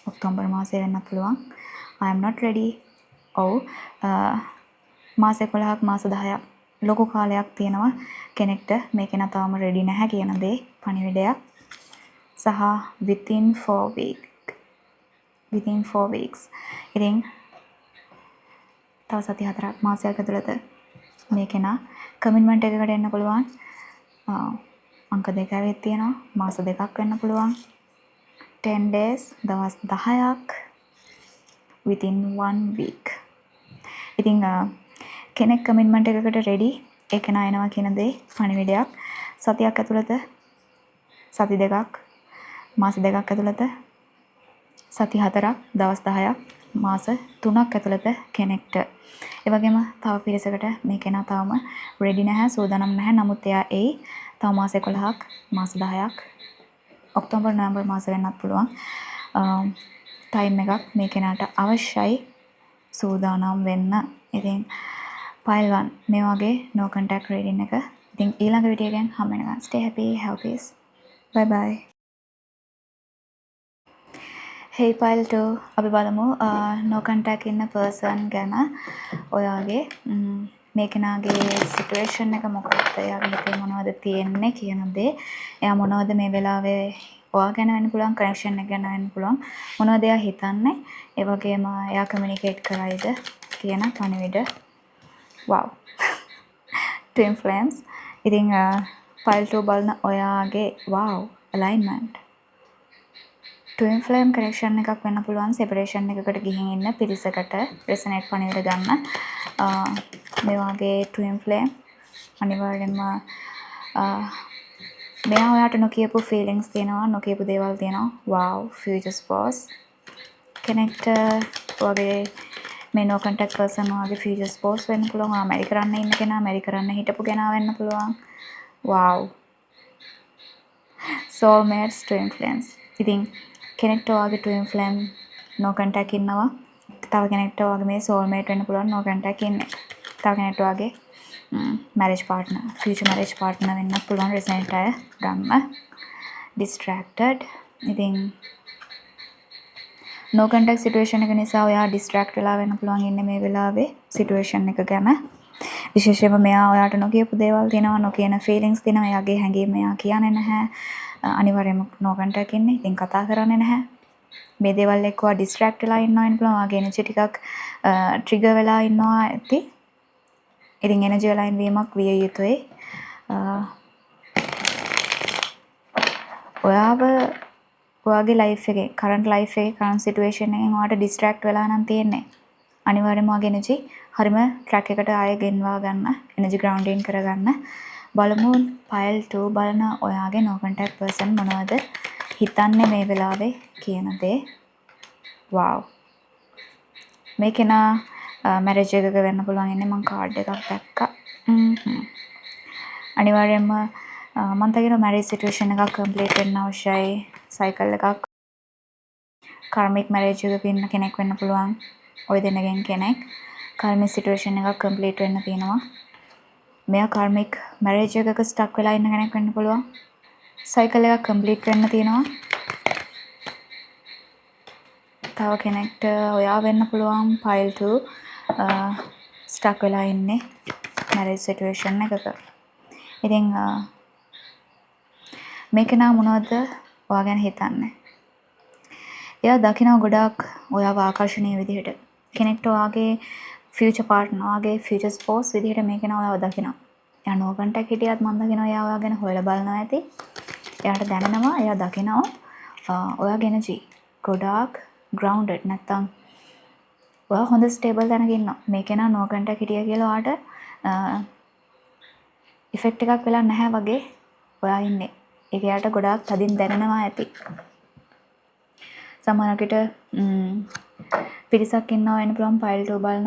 ඔක්තෝබර් මාසේ වෙන්නත් පුළුවන්. I am not ready. ඔව් මාස 11ක් මාස 10ක් ලොකු කාලයක් තියෙනවා කෙනෙක්ට මේක න තාම රෙඩි නැහැ කියන දේ පණිවිඩයක් සහ within 4 weeks ඉතින් තව සති 4ක් මාසයක් ඇතුළත මේක න කමිට්මන්ට් එකකට එන්න පුළුවන්. අංක 2 ඇවිත් තියෙනවා මාස 2ක් වෙන්න පුළුවන්. 10 days දවස් 10ක් within 1 week. ඉතින් කෙනෙක් කමිට්මන්ට් එකකට රෙඩි ඒක නා එනවා කියන දේ පණිවිඩයක්. සතියක් ඇතුළත සති 2ක් මාස 2ක් ඇතුළත සති 4ක් දවස් 10ක් මාස 3ක් ඇතුළත කෙනෙක්ට. ඒ වගේම තව පිරිසකට මේක නා තාම රෙඩි නැහැ සූදානම් නැහැ. නමුත් එයා එයි තව මාස 11ක් මාස 10ක් ඔක්තෝබර් නොවැම්බර් මාස වෙන්නත් පුළුවන්. ටයිම් එකක් මේ කෙනාට අවශ්‍යයි සූදානම් වෙන්න. ඉතින් pile 1 මේ වගේ no contact reading එක. ඉතින් ඊළඟ වීඩියෝ එකෙන් හම්බ වෙනකන් stay happy, have peace. Bye bye. Hey pile 2 අපි බලමු no contact ඉන්න person ගැන ඔයාගේ මේ කෙනාගේ සිටුේෂන් එක මොකක්ද? එයාගේ හිතේ මොනවද තියෙන්නේ කියන දේ. එයා මොනවද මේ වෙලාවේ ඔයා ගැන වෙන්න පුළුවන් කනෙක්ෂන් එක ගැන වෙන්න පුළුවන්. මොනවද එයා හිතන්නේ? ඒ වගේම එයා කමියුනිකේට් කරයිද කියන පණිවිඩ. wow. twin flames. ඉතින් pile 2 බලන ඔයාගේ wow alignment. twin flame connection එකක් වෙන්න පුළුවන් separation එකකට ගිහින් ඉන්න පිරිසකට resonate පණිවිඩ ගන්න. මේ වගේ twin flame අනිවාර්යෙන්ම මෙයා ඔයාට නොකියපු feelings තියෙනවා නොකියපු දේවල් තියෙනවා. wow future spouse කෙනෙක්ට වගේ මේ no contact person වගේ future spouse වෙන්න පුළුවන්. මැරි කරන්න ඉන්න කෙනා මැරි කරන්න හිටපු කෙනා වෙන්න පුළුවන්. wow soulmates twin flames. ඉතින් කෙනෙක්ට වගේ twin flame no contact ඉන්නවා. තව කෙනෙක්ට වගේ මේ soulmate වෙන්න පුළුවන් no contact ඉන්නේ. තව කෙනෙක්ට වගේ marriage partner future marriage partner වෙන්න පුළුවන් resonate අය ගන්න. distracted. ඉතින් no contact situation එක නිසා ඔයා distract වෙලා වෙන්න පුළුවන් ඉන්නේ මේ වෙලාවේ situation එක ගැන. විශේෂයෙන්ම මෙයා ඔයාට නොකියපු දේවල් තියෙනවා නොකියන feelings තියෙනවා. එයාගේ හැඟීම් මෙයා කියන්නේ නැහැ. අනිවාර්යයෙන්ම no contact ඉන්නේ. ඉතින් කතා කරන්නේ නැහැ. මේ දේවල් එක්ක ඔයා distract වෙලා ඉන්නවා වෙන්න පුළුවන්. ඔයාගේ energy ටිකක් trigger වෙලා ඉන්නවා ඇති. ඉතින් energy align වීමක් විය යුතුයි. ඔයාව ඔයාගේ life එකේ current life එකේ current situation එකෙන් ඔයාට distract වෙලා නම් තියෙන්නේ. අනිවාර්යයෙන්ම ඔයාගේ energy හරිම track එකට ආයෙ ගෙන්වා ගන්න. energy grounding කරගන්න. බලමු pile 2 බලන ඔයාගේ no contact person මොනවද හිතන්නේ මේ වෙලාවේ කියන දේ. wow. මේ කෙනා මැරේජ් එකක වෙන්න පුළුවන් ඉන්නේ. මම කාඩ් එකක් දැක්කා. අනිවාර්යයෙන්ම මම තකින මැරේජ් සිටුේෂන් එකක් කම්ප්ලීට් වෙන්න අවශ්‍යයි. සයිකල් එකක් කාර්මික් මැරේජ් එකක ඉන්න කෙනෙක් වෙන්න පුළුවන්. ওই දෙන්නගෙන් කෙනෙක් කාර්මික් සිටුේෂන් එකක් කම්ප්ලීට් වෙන්න තියෙනවා. මෙයා කාර්මික් මැරේජ් එකක ස්ටක් වෙලා ඉන්න කෙනෙක් වෙන්න පුළුවන්. සයිකල් එකක් කම්ප්ලීට් වෙන්න තියෙනවා. තව කෙනෙක්ට ඔයා වෙන්න පුළුවන් pile 2 ස්ටක් වෙලා ඉන්නේ මැරේජ් සිටුේෂන් එකක. ඉතින් මේක නා මොනවද ඔයා ගැන හිතන්නේ? එයා දකිනවා ගොඩාක් ඔයාව ආකර්ෂණීය විදිහට. කෙනෙක්ට ඔයාගේ future partner ඔයාගේ future spouse විදිහට මේක නා ඔයාව දකිනවා. එයා no contact හිටියත් මම දකිනවා එයා ඔයා ගැන හොයලා බලනවා ඇති. එයාට දැනෙනවා එයා දකිනවා ඔයාගේ energy ගොඩාක් grounded නැත්තම් ඔයා හොඳ stable තැනක ඉන්නවා. මේක නා no contact හිටිය කියලා ඔයාට effect එකක් වෙලා නැහැ වගේ ඔයා ඉන්නේ. ඒක එයාට ගොඩාක් තදින් දැනෙනවා ඇති. සමහරකට පිරිසක් ඉන්නවා වෙන පුළුවන් ෆයිල් 2 බලන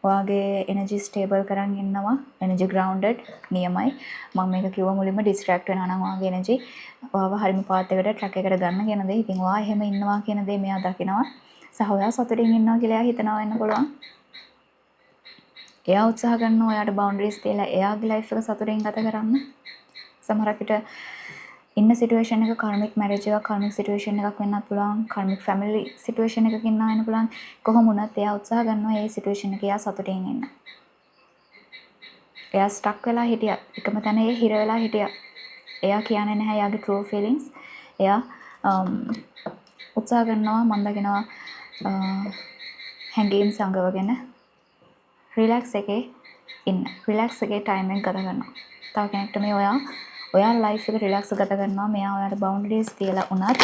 ඔයාගේ එනර්ජි ස්ටේබල් කරන් ඉන්නවා එනර්ජි ග්‍රවුන්ඩඩ් නියමයි මම මේක කිව්ව මුලින්ම ඩිස්ට්‍රැක්ට් වෙනවා නම් ඔයාගේ එනර්ජි ඔයාව හරිම පාත් එකට ට්‍රැක් එකට ගන්න කියන දේ. ඉතින් ඔයා එහෙම ඉන්නවා කියන දේ මෙයා දකිනවා. සහ ඔයා සතුටින් ඉන්නවා කියලා එයා හිතනවා වෙන්න පුළුවන්. එයා උත්සාහ කරනවා ඔයාට බවුන්ඩරිස් තියලා එයාගේ ලයිෆ් එක සතුටින් ගත කරන්න. සමහරකට ඉන්න සිටුේෂන් එක කාර්මික් මැරේජ් එකක් කාර්මික් සිටුේෂන් එකක් වෙන්නත් පුළුවන් කාර්මික් ෆැමිලි සිටුේෂන් එකක ඉන්නවා වෙන්න පුළුවන් කොහොම වුණත් එයා උත්සාහ කරනවා මේ සිටුේෂන් එකේ එයා සතුටින් ඉන්න. එයා ස්ටක් වෙලා හිටියත් එකම තැන ඒ හිර වෙලා හිටියත් එයා කියන්නේ නැහැ එයාගේ true feelings. එයා උත්සාහ කරනවා මම දකිනවා හැංගීම් සංගවගෙන රිලැක්ස් එකේ ඉන්න. රිලැක්ස් එකේ ටයිම් එක ගත කරනවා. තව කෙනෙක්ට මේ ඔයා ලයිෆ් එක රිලැක්ස් ගත කරනවා. මෙයා ඔයාට බවුන්ඩරිස් තියලා උනත්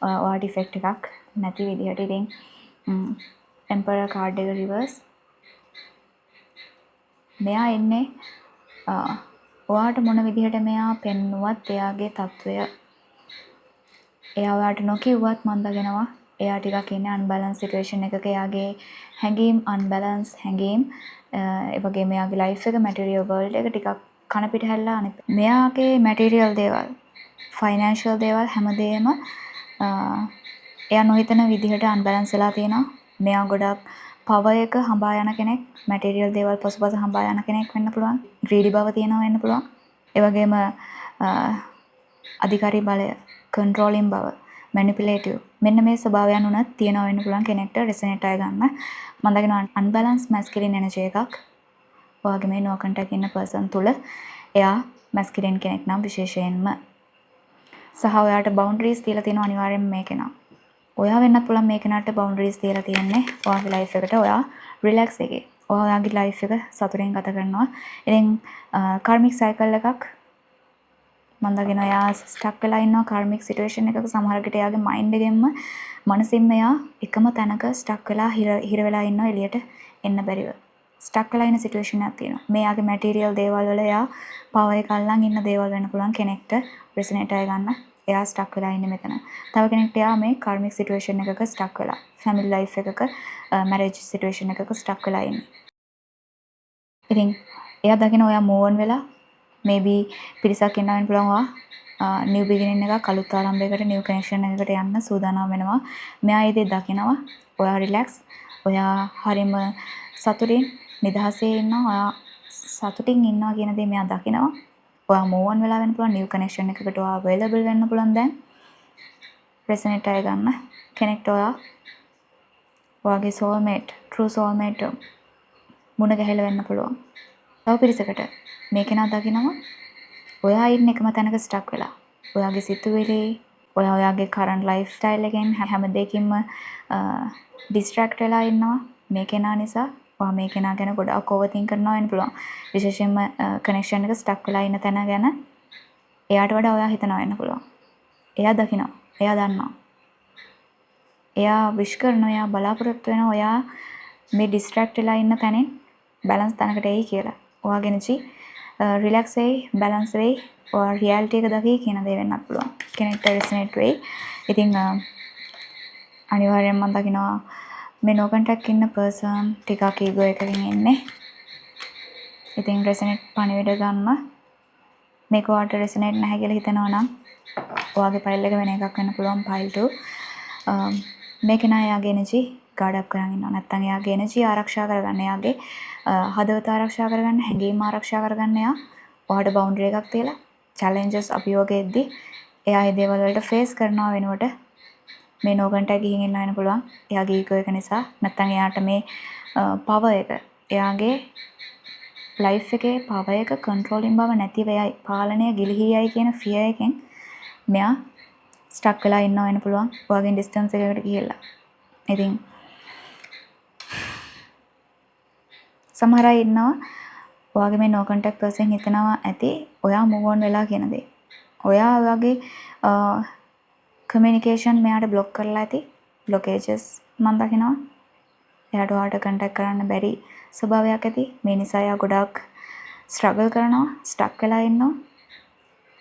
ඔයාට ඉෆෙක්ට් එකක් නැති විදිහට. ඉතින් එම්පරර් කාඩ් එක රිවර්ස්. මෙයා ඉන්නේ ඔයාට මොන විදිහට මෙයා පෙන්නුවත් එයාගේ తত্ত্বය එයා ඔයාට නොකියුවත් මම දගෙනවා එයා ටිකක් ඉන්නේ අන්බැලන්ස් සිටුේෂන් එකක. එයාගේ හැඟීම් අන්බැලන්ස් හැඟීම් ඒ වගේම එයාගේ ලයිෆ් එක මැටීරියල් වර්ල්ඩ් එක ටිකක් කන පිට හැල්ලා අනිත් මෙයාගේ මැටීරියල් දේවල් ෆයිනෑන්ෂල් දේවල් හැමදේම එයා නොහිතන විදිහට අන්බැලන්ස් වෙලා තියෙනවා. මෙයා ගොඩක් පවර් එක හඹා යන කෙනෙක්. මැටීරියල් දේවල් පසුපස හඹා යන කෙනෙක් වෙන්න පුළුවන්. ග්‍රීඩි බව තියෙනවා වෙන්න පුළුවන්. ඒ වගේම අධිකාරී බලය, කන්ට්‍රෝලින් බව, මැනිපියුලේටිව් මෙන්න මේ ස්වභාවයන් උනත් තියෙනවා වෙන්න පුළුවන් කෙනෙක්ට රෙසනේට් අය ගන්න. මම දකිනවා අන්බැලන්ස් මැස්කියුලින් එනර්ජි එකක්. ඔයාගේ මේ නෝ කන්ටැක්ට් ඉන්න පර්සන් තුල එයා මැස්කියුලින් කෙනෙක් නම් විශේෂයෙන්ම සහ ඔයාට බවුන්ඩරිස් තියලා තියෙනවා අනිවාර්යයෙන්ම මේ කෙනා. ඔයා වෙන්නත් පුළුවන් මේ කෙනාට බවුන්ඩරිස් තියලා තියෙන්නේ ඔයාගේ ලයිෆ් එකට ඔයා රිලැක්ස් එකේ. ඔයාගේ ලයිෆ් එක සතුටින් ගත කරනවා. ඉතින් කාර්මික් සයිකල් එකක් මම දකිනවා එයා ස්ටක් වෙලා ඉන්නවා කාර්මික් සිටුේෂන් එකක. සමහරකට එයාගේ මයින්ඩ් එකෙන්ම මනසින්ම එයා එකම තැනක ස්ටක් වෙලා හිර වෙලා ඉන්නවා එළියට එන්න බැරිව. ස්ටක් වෙලා ඉන්න සිටුේෂන් එකක් තියෙනවා. මේ යාගේ මැටීරියල් දේවල් වල එයා පවර් එක අල්ලන් ඉන්න දේවල් වෙන්න පුළුවන් කෙනෙක්ට රෙසනේට් අය ගන්න. එයා ස්ටක් වෙලා ඉන්නේ මෙතන. තව කෙනෙක්ට එයා මේ කාර්මික් සිටුේෂන් එකක ස්ටක් වෙලා ෆැමිලි ලයිෆ් එකක මැරේජ් සිටුේෂන් එකක ස්ටක් වෙලා ඉන්නේ. ඉතින් එයා දකින ඔයා මූව් ඔන් වෙලා මේබි පිරිසක් ඉන්නවා වෙන්න පුළුවන් ඔයා නිව් බිගිනින් එකක් අලුත් ආරම්භයකට නිව් කනෙක්ෂන් එකකට යන්න සූදානම් වෙනවා. මෙයා ඒ දේ දකිනවා. ඔයා රිලැක්ස්. ඔයා හරිම සතුටින් නිදහසේ ඉන්නවා. ඔයා සතුටින් ඉන්නවා කියන දේ මෙයා දකිනවා. ඔයා මූව් ඔන් වෙලා වෙන්න පුළුවන් නිව් කනෙක්ෂන් එකකට ඔයා අවైలබල් වෙන්න පුළුවන් දැන්. රෙසනේට් අය ගන්න කෙනෙක්ට ඔයාගේ soulmate, true soulmate මුණ ගැහිලා වෙන්න පුළුවන්. තව පිරිසකට මේ කෙනා දකිනවා ඔයා ඉන්න එකම තැනක ස්ටක් වෙලා. ඔයාගේ සිතුවිලි, ඔයාගේ කරන්ට් ලයිෆ් ස්ටයිල් එකෙන් හැම දෙයකින්ම ඩිස්ට්‍රැක්ට් වෙලා ඉන්නවා. මේ කෙනා නිසා ඔයා මේ කෙනා ගැන ගොඩාක් ඕවර්තින්ක් කරනවා වෙන්න පුළුවන්. විශේෂයෙන්ම කනෙක්ෂන් එක ස්ටක් වෙලා ඉන්න තැන ගැන එයාට වඩා ඔයා හිතනවා වෙන්න පුළුවන්. එයා දකිනවා. එයා දන්නවා. එයා විශ් කරනවා. එයා බලාපොරොත්තු වෙනවා ඔයා මේ ඩිස්ට්‍රැක්ට් වෙලා ඉන්න තැනින් බැලන්ස් තැනකට එයි කියලා. ඔයාගේ එනර්ජි රිලැක්ස් වෙයි, බැලන්ස් වෙයි, ඔයා රියැලිටි එක දකි කියන දේ වෙන්නත් පුළුවන්. කෙනෙක්ට රෙසනේට් වෙයි. ඉතින් අනිවාර්යයෙන්ම මම දකිනවා මේ නෝ කන්ටැක්ට් ඉන්න පර්සන් ටිකක් ඊගෝ එකකින් ඉන්නේ. ඉතින් රෙසනේට් පණිවිඩ ගන්න. මේක ඔයාට රෙසනේට් නැහැ කියලා හිතනවා නම් ඔයාගේ ෆයිල් එක වෙන එකක් වෙන්න පුළුවන් ෆයිල් 2. මේක නෑ යාගේ එනර්ජි ගාඩ් අප් කරගෙන ඉන්නවා. නැත්තම් එයාගේ එනර්ජි ආරක්ෂා කරගන්න, එයාගේ හදවත ආරක්ෂා කරගන්න, හැඟීම් ආරක්ෂා කරගන්න එයා ඔයාට බවුන්ඩරි එකක් තියලා චැලෙන්ජස් අභියෝගෙද්දී එයා මේ දේවල් වලට ෆේස් කරනවා වෙනුවට මේ නෝ කන්ටැක්ට් ගිහින් ඉන්න වෙන පුළුවන්. එයාගේ ඊගෝ එක නිසා නැත්තම් එයාට මේ පවර් එක එයාගේ ලයිෆ් එකේ පවර් එක කන්ට්‍රෝලින් බව නැතිව යයි, පාලනය ගිලිහී යයි කියන ෆියර් එකෙන් මෙයා ස්ටක් වෙලා ඉන්න වෙන පුළුවන්. ඔයාගෙන් ඩිස්ටන්ස් එකකට ගිහිල්ලා. ඉතින් සමහර අය ඉන්නවා ඔයාගේ මේ නෝ කන්ටැක්ට් පර්සන් හිතනවා ඇති ඔයා මූව් ඔන් වෙලා කියන දේ. ඔයා ඔයාගේ කමියුනිකේෂන් මෙයාට බ්ලොක් කරලා ඇති. බ්ලොකේජස් මම දකිනවා. එයාට ඔයාට කන්ටැක්ට් කරන්න බැරි ස්වභාවයක් ඇති. මේ නිසා එයා ගොඩාක් ස්ට්‍රගල් කරනවා, ස්ටක් වෙලා ඉන්නවා.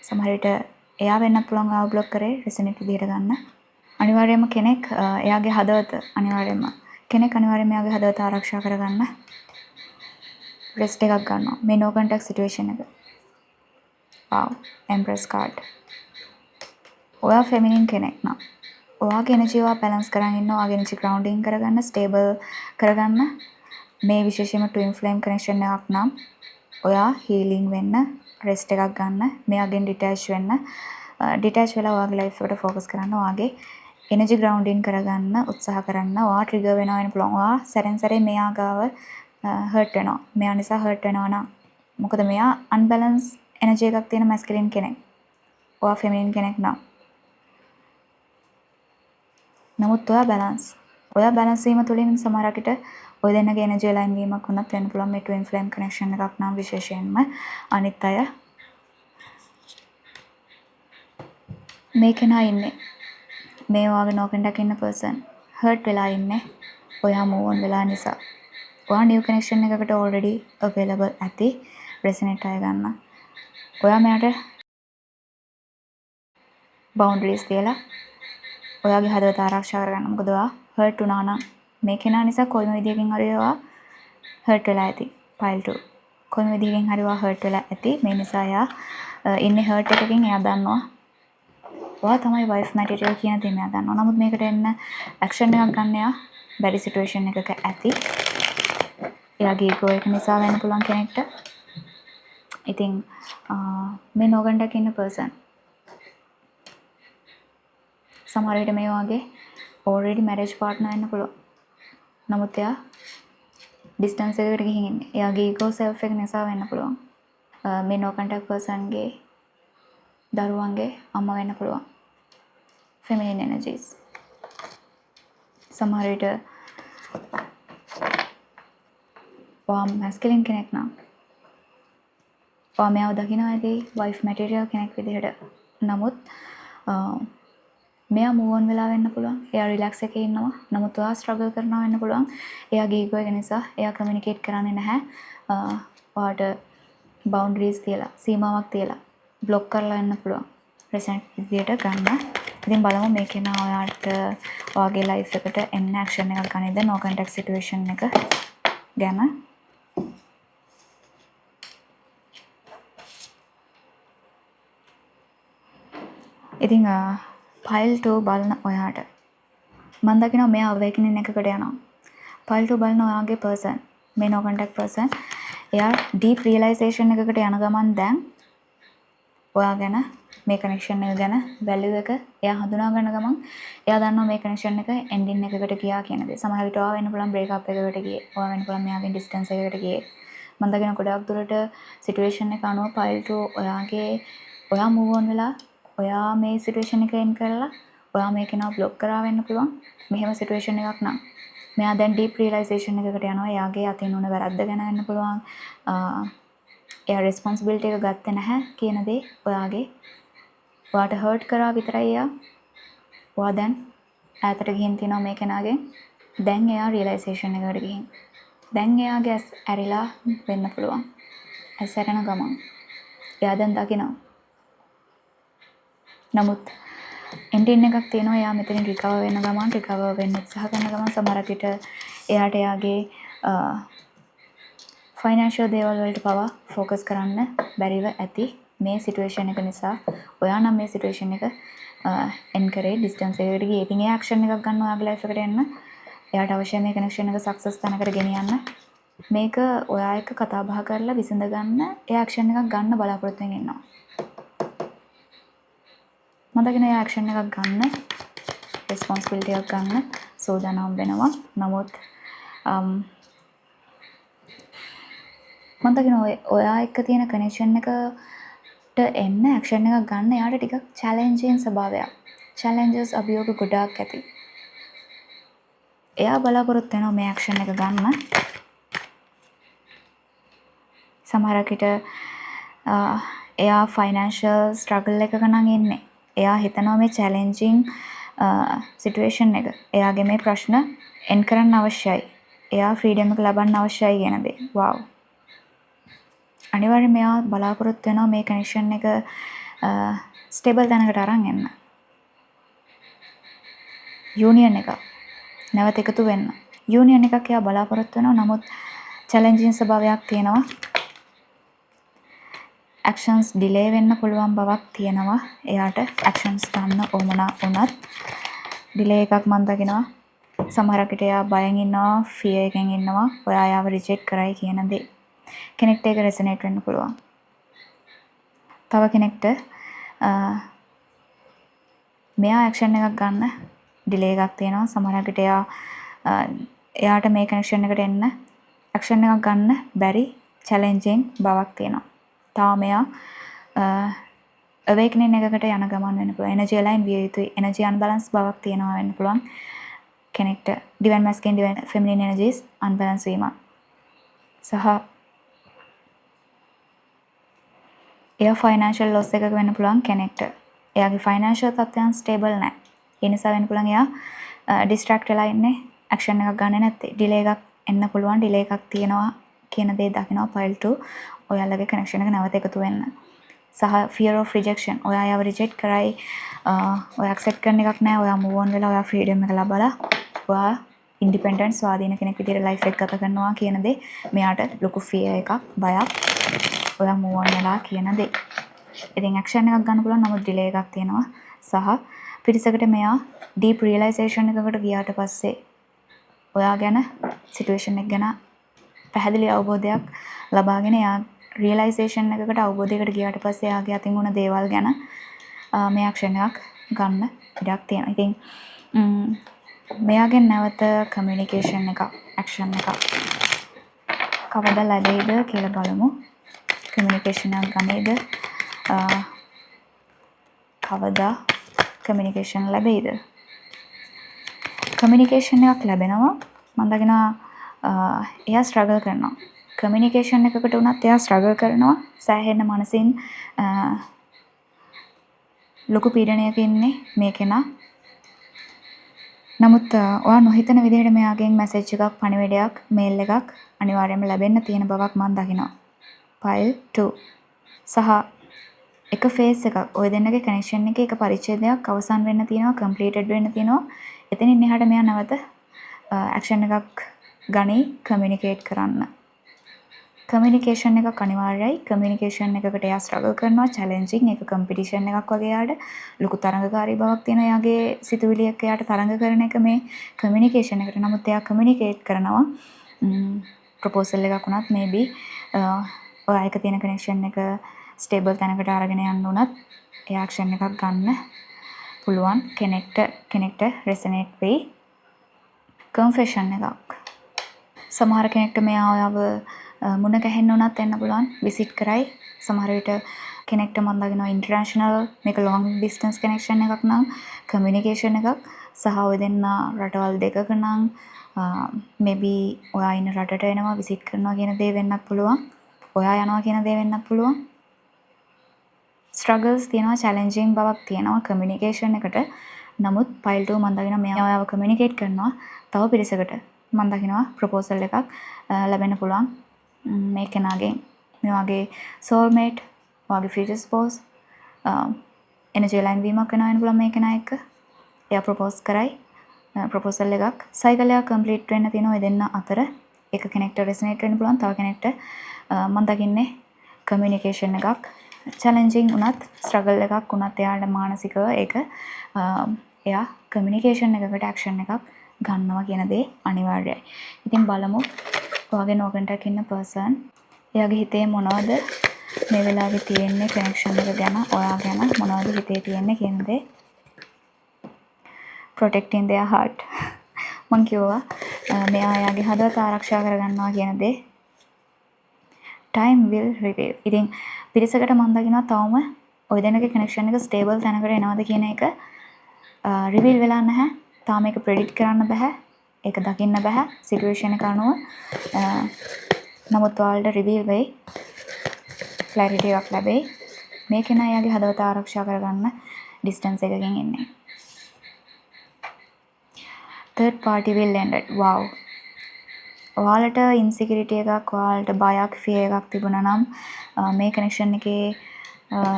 සමහර විට එයා වෙන්නත් පුළුවන් ආව බ්ලොක් කරේ රෙසනේට් විදියට ගන්න. අනිවාර්යයෙන්ම කෙනෙක් එයාගේ හදවත අනිවාර්යයෙන්ම එයාගේ හදවත ආරක්ෂා කරගන්න රෙස්ට් එකක් ගන්නවා මේ no contact situation එක. wow empress card. ඔයා ෆෙමිනින් කෙනෙක් නම් ඔයාගේ එනර්ජි ඔයා බැලන්ස් කරන් ඉන්න ඔයාගේ එනර්ජි ග්‍රවුන්ඩින් කරගන්න ස්ටේබල් කරගන්න මේ විශේෂයෙන්ම ට්වින් ෆ්ලේම් කනෙක්ෂන් එකක් නම් ඔයා හීලින් වෙන්න රෙස්ට් එකක් ගන්න මෙයාගෙන් ඩිටැච් වෙන්න ඩිටැච් වෙලා ඔයාගේ ලයිෆ් එකට ફોකස් කරන්න ඔයාගේ එනර්ජි ග්‍රවුන්ඩින් කරගන්න උත්සාහ කරන්න ඔයා ට්‍රිගර් වෙනවා වෙන පුළුවන් ඔයා සැරෙන් සැරේ මෙයා ගාව හර්ට් වෙනවා මෙයා නිසා හර්ට් වෙනවා නම් මොකද මෙයා අන්බැලන්ස් එනර්ජි එකක් තියෙන මැස්කියුලින් කෙනෙක් ඔයා ෆෙමිනින් කෙනෙක් නම් නමුත් ඔයා බැලන්ස් වීම තුළින් සමහරකට ඔය දෙන්නගේ එනර්ජි අලයින් වීමක් වුණත් වෙන්න පුළුවන් මේ ට්වින් ෆ්ලේම් කනෙක්ෂන් එකක් නම් විශේෂයෙන්ම අනිත් අය මේ කෙනා ඉන්නේ මේ ඔයාගේ no contact ඉන්න person hurt වෙලා ඉන්නේ ඔයා move on වෙලා නිසා ඔයා new connection එකකට already available ඇති resonate අය ගන්න ඔයා මෙයාට boundaries තියලා ඔයාගේ හදවත ආරක්ෂා කරගන්න මොකද ඔයා hurt වුණා නම් මේ කෙනා නිසා කොයිම විදියකින් හරි ඔයා hurt වෙලා ඇති pile 2 කොයිම විදියකින් හරි ඔයා hurt වෙලා ඇති මේ නිසා එයා ඉන්නේ hurt එකකින් එයා දන්නවා ඔයා තමයි wife material කියන දේ මෙයා දන්නවා නමුත් මේකට එන්න action එකක් ගන්න එයා බැරි situation එකක ඇති එයාගේ ego එක නිසා වෙන්න පුළුවන් කෙනෙක්ට ඉතින් මේ no contact ඉන්න person සමහර විට මේ වගේ already marriage partner වෙන්න පුළුවන්. නමුත් එයා distance එකකට ගිහින් ඉන්නේ. එයාගේ ego self එක නිසා වෙන්න පුළුවන්. මේ no contact person ගේ දරුවන්ගේ අම්මා වෙන්න පුළුවන්. feminine energies. සමහර විට masculine කෙනෙක් නම් මෙයාව දකිනවා ඇති wife material කෙනෙක් විදිහට. නමුත් මෙයා move on වෙලා වෙන්න පුළුවන්. එයා relax එකේ ඉන්නවා. නමුත් ඔයා struggle කරනවා වෙන්න පුළුවන්. එයාගේ ego එක නිසා එයා communicate කරන්නේ නැහැ. ඔයාට boundaries තියලා, සීමාවක් තියලා block කරලා යන්න පුළුවන්. present විදියට ගන්න. ඉතින් බලමු මේ කෙනා ඔයාට ඔයාගේ life එකට එන්න action එකක් ගන්නේද no contact situation එක ගැන. ඉතින් pile 2 බලන ඔයාට මම දකිනවා මෙයා awakening එකකට යනවා. pile 2 බලන ඔයාගේ person මේ no contact person එයා deep realization එකකට යන ගමන් දැන් ඔයා ගැන මේ connection එක ගැන value එක එයා හඳුනා ගන්න ගමන් එයා දන්නවා මේ connection එක ending එකකට ගියා කියන දේ. සමහර විට ඔයා වෙන්න පුළුවන් break up එකකට ගියේ. ඔයා වෙන්න පුළුවන් මෙයාගෙන් distance එකකට ගියේ. මම දකින ගොඩක් දුරට situation එක අනුව pile 2 ඔයා move on වෙලා ඔයා මේ සිටුේෂන් එක එන් කරලා ඔයා මේක නා බ්ලොක් කරා වෙන්න පුළුවන්. මෙහෙම සිටුේෂන් එකක් නම් මෙයා දැන් ඩීප් රියලයිසේෂන් එකකට යනවා. එයාගේ අතින් උන වැරද්ද ගැන වෙන්න පුළුවන්. එයා රෙස්පොන්සිබිලිටි එක ගත්තේ නැහැ කියන දේ ඔයාට හර්ට් කරා විතරයි එයා. ඔයා දැන් ඈතට ගිහින් තිනවා මේ කෙනාගෙන්. දැන් එයා රියලයිසේෂන් එකකට ගිහින්. දැන් එයාගේ ඇස් ඇරිලා වෙන්න පුළුවන්. ඇස් ඇරෙන ගමන් එයා දැන් දකිනවා. නමුත් එන්ඩින් එකක් තියෙනවා. එයා මෙතනින් රිකවර් වෙන්න ගමන් රිකවර් වෙන්න උත්සාහ කරන ගමන් සමහර විට එයාට එයාගේ ෆයිනෑන්ෂල් දේවල් වලට පවා ફોකස් කරන්න බැරිව ඇති මේ සිටුේෂන් එක නිසා. ඔයා නම් මේ සිටුේෂන් එක එන් කරේ ඩිස්ටන්ස් එකකට ගියේ. ඉතින් ඒ ඇක්ෂන් එකක් ගන්න ඔයාගේ ලයිෆ් එකට එන්න. එයාට අවශ්‍ය මේ කනෙක්ෂන් එක සක්සස් තැනකට ගෙනියන්න. මේක ඔයා එක්ක කතා බහ කරලා විසඳ ගන්න ඒ ඇක්ෂන් එකක් ගන්න බලාපොරොත්තු වෙමින් ඉන්නවා. මතකනේ ඇක්ෂන් එකක් ගන්න රෙස්පොන්සිබිලිටි එකක් ගන්න සෝදානම් වෙනවා. නමුත් මතකනේ ඔයා එක්ක තියෙන කනෙක්ෂන් එකට එන්න ඇක්ෂන් එකක් ගන්න එයාට ටිකක් චැලෙන්ජින් ස්වභාවයක්. චැලෙන්ජස් අභියෝග ගොඩාක් ඇති. එයා බලාපොරොත්තු වෙනවා මේ ඇක්ෂන් එක ගන්න. සමහරක් විට එයා ෆයිනෑන්ෂල් ස්ට්‍රගල් එකක නම් ඉන්නේ. එයා හිතනවා මේ චැලෙන්ජින් සිටුේෂන් එක එයාගේ මේ ප්‍රශ්න එන් කරන්න අවශ්‍යයි. එයා ෆ්‍රීඩම් එක ලබන්න අවශ්‍යයි කියන දේ. වව්. අනිවාර්යයෙන් මෙයා බලාපොරොත්තු වෙනවා මේ කනෙක්ෂන් එක ස්ටේබල් තැනකට අරන් එන්න. යූනියන් එක නැවත එකතු වෙන්න. යූනියන් එකක් එයා බලාපොරොත්තු වෙනවා. නමුත් චැලෙන්ජින් ස්වභාවයක් තියෙනවා. ඇක්ෂන්ස් ඩිලේ වෙන්න පුළුවන් බවක් තියෙනවා. එයාට ඇක්ෂන්ස් ගන්න උවමනා වුණත් ඩිලේ එකක් මම දකිනවා. සමහරකට එයා බයෙන් ඉන්නවා, ෆියර් එකෙන් ඉන්නවා. ඔයා යාව රිජෙක්ට් කරයි කියන දේ. කෙනෙක්ට ඒක රෙසනේට් වෙන්න පුළුවන්. තව කෙනෙක්ට මෙයා ඇක්ෂන් එකක් ගන්න ඩිලේ එකක් තියෙනවා. සමහරකට එයාට මේ කනෙක්ෂන් එකට එන්න ඇක්ෂන් එකක් ගන්න බැරි චැලෙන්ජින් බවක් තියෙනවා. තාම එයා අවේකනින් එකකට යන ගමන් වෙන්න පුළුවන්. එනර්ජි අලයින් විය යුතුයි. එනර්ජි අන්බැලන්ස් බවක් තියෙනවා වෙන්න පුළුවන්. කෙනෙක්ට ඩිවයින් මැස්කින් ඩිවයින් ෆෙමිනින් එනර්ජිස් අන්බැලන්ස් වීම. සහ එයා ෆයිනෑන්ෂල් ලොස් එකක වෙන්න පුළුවන් කෙනෙක්ට. එයාගේ ෆයිනෑන්ෂල් තත්ත්වයන් ස්ටේබල් නැහැ. ඒ නිසා වෙන්න පුළුවන් එයා ඩිස්ට්‍රැක්ට් වෙලා ඉන්නේ ඇක්ෂන් එකක් ගන්න නැත්තේ. ඩිලේ එකක් එන්න පුළුවන්. ඩිලේ එකක් තියෙනවා කියන දේ දකිනවා ෆයිල් 2 ඔයාලගේ කනෙක්ෂන් එක නැවත එකතු වෙන්න. සහ fear of rejection. ඔයා යාව රිජෙක්ට් කරයි. ඔයා ඇක්සෙප්ට් කරන එකක් නැහැ. ඔයා move on වෙලා ඔයා freedom එක ලබලා ඔයා ඉන්ඩිපෙන්ඩන්ට් ස්වාධීන කෙනෙක් විදිහට ලයිෆ් එක ගත කරනවා කියන දේ මෙයාට ලොකු fear එකක්, බයක්. ඔයා move on වෙලා කියන දේ. ඉතින් ඇක්ෂන් එකක් ගන්න පුළුවන්. නමුත් ඩිලේ එකක් තියෙනවා. සහ පිරිසකට මෙයා deep realization එකකට ගියාට පස්සේ ඔයා ගැන සිටුේෂන් එක ගැන පැහැදිලි අවබෝධයක් ලබාගෙන එයා රියලයිසේෂන් එකකට අවබෝධයකට ගියාට පස්සේ එයාගේ අතින් වුණ දේවල් ගැන මේ ඇක්ෂන් එකක් ගන්න ඉඩක් තියෙනවා. ඉතින් මෙයාගෙන් නැවත කමියුනිකේෂන් එකක් ඇක්ෂන් එකක් කවදා ලැබෙයිද කියලා බලමු. කමියුනිකේෂන් එකක් ගන්නේද? කවදා කමියුනිකේෂන් ලැබෙයිද? කමියුනිකේෂන් එකක් ලැබෙනවා. මම දකිනවා එයා ස්ට්‍රගල් කරනවා. කමියුනිකේෂන් එකකට උනත් එයා ස්ට්‍රගල් කරනවා. සෑහෙන මනසින් ලොකු පීඩනයක ඉන්නේ මේ කෙනා. නමුත් ඔයා නොහිතන විදිහට මෙයාගෙන් මැසේජ් එකක්, පණිවිඩයක්, මේල් එකක් අනිවාර්යයෙන්ම ලැබෙන්න තියෙන බවක් මම දකිනවා. ෆයිල් 2 සහ එක ෆේස් එකක් ඔය දෙන්නගේ කනෙක්ෂන් එකේ එක පරිච්ඡේදයක් අවසන් වෙන්න තියෙනවා, කම්ප්ලීටඩ් වෙන්න තියෙනවා. එතනින් එහාට මෙයා නැවත ඇක්ෂන් එකක් ගනි කමියුනිකේට් කරන්න. කමියුනිකේෂන් එකක් අනිවාර්යයි. කමියුනිකේෂන් එකකට එයා ස්ට්‍රගල් කරනවා, චැලෙන්ජින්. ඒක කම්පිටිෂන් එකක් වගේ එයාට ලොකු තරඟකාරී බවක් තියෙනවා. එයාගේ සිතුවිලි එක්ක එයාට තරඟ කරන එක මේ කමියුනිකේෂන් එකට. නමුත් එයා කමියුනිකේට් කරනවා. ප්‍රොපෝසල් එකක් වුණත් මේබි ඔයා එක තියෙන කනෙක්ෂන් එක ස්ටේබල් තැනකට අරගෙන යන්න උනත් එයා ඇක්ෂන් එකක් ගන්න පුළුවන් කෙනෙක්ට රෙසනේට් වෙයි. කන්ෆෙෂන් එකක්. සමහර කෙනෙක්ට මෙයා ඔයාව මුණ ගැහෙන්න උනත් එන්න පුළුවන්. විසිට් කරයි. සමහර විට කෙනෙක්ට මම දකිනවා ඉන්ටර්නැෂනල් මේක ලොං ඩිස්ටන්ස් කනෙක්ෂන් එකක් නම් කමියුනිකේෂන් එකක් සහ ඔය දෙන්න රටවල් දෙකක නම් මේබි ඔයා ඉන්න රටට එනවා විසිට් කරනවා කියන දේ වෙන්නත් පුළුවන්. ඔයා යනවා කියන දේ වෙන්නත් පුළුවන්. ස්ට්‍රගල්ස් තියෙනවා, චැලෙන්ජින් බවක් තියෙනවා කමියුනිකේෂන් එකට. නමුත් ෆයිල් 2 මම දකිනවා මෙයා ඔයාව කමියුනිකේට් කරනවා තව පිරිසකට. මම දකිනවා ප්‍රොපෝසල් එකක් ලැබෙන්න පුළුවන් මේ කෙනාගෙන්. මේ වගේ සෝල්මේට්, වගේ ෆියුචර් ස්පෝස් එනර්ජි ලයින් වීමක් වෙනවා පුළුවන් මේ කෙනා එක්ක. එයා ප්‍රොපෝස් කරයි ප්‍රොපෝසල් එකක්. සයිකල් එකක් කම්ප්ලීට් වෙන්න තියෙනවා ඔය දෙන්න අතර. එක කෙනෙක්ට රෙසනේට් වෙන්න පුළුවන්, තව කෙනෙක්ට මම දකින්නේ කමියුනිකේෂන් එකක් චැලෙන්ජින් උනත් ස්ට්‍රගල් එකක් උනත් එයාට මානසිකව ඒක එයා කමියුනිකේෂන් එකකට ඇක්ෂන් එකක් ගන්නවා කියන දේ අනිවාර්යයි. ඉතින් බලමු ඔයාගේ නෝ කන්ටැක්ට් ඉන්න පර්සන් එයාගේ හිතේ මොනවද මේ වෙලාවේ තියෙන්නේ කනෙක්ෂන් එක ගැන, ඔයා ගැන මොනවද හිතේ තියෙන්නේ කියන දේ. protecting their heart. මං කිව්වා මෙයා එයාගේ හදවත ආරක්ෂා කරගන්නවා කියන දේ. time will reveal. ඉතින් පිරිසකට මම දකිනවා තවම ඔය දෙන්නගේ කනෙක්ෂන් එක ස්ටේබල් තැනකට එනවද කියන එක රිවීල් වෙලා නැහැ. තාම ඒක ප්‍රෙඩික්ට් කරන්න බෑ. ඒක දකින්න බෑ සිටුේෂන් එක අනුව. නමුත් ඔයාලට රිවීල් වෙයි. ක්ලැරිටි එකක් ලැබෙයි. මේ කෙනා එයාගේ හදවත ආරක්ෂා කරගන්න ඩිස්ටන්ස් එකකින් ඉන්නේ. third party will end it. wow. ඔයාලට ඉන්සිකියුරිටි එකක්, ඔයාලට බයක්, ෆියර් එකක් තිබුණා නම් මේ කනෙක්ෂන් එකේ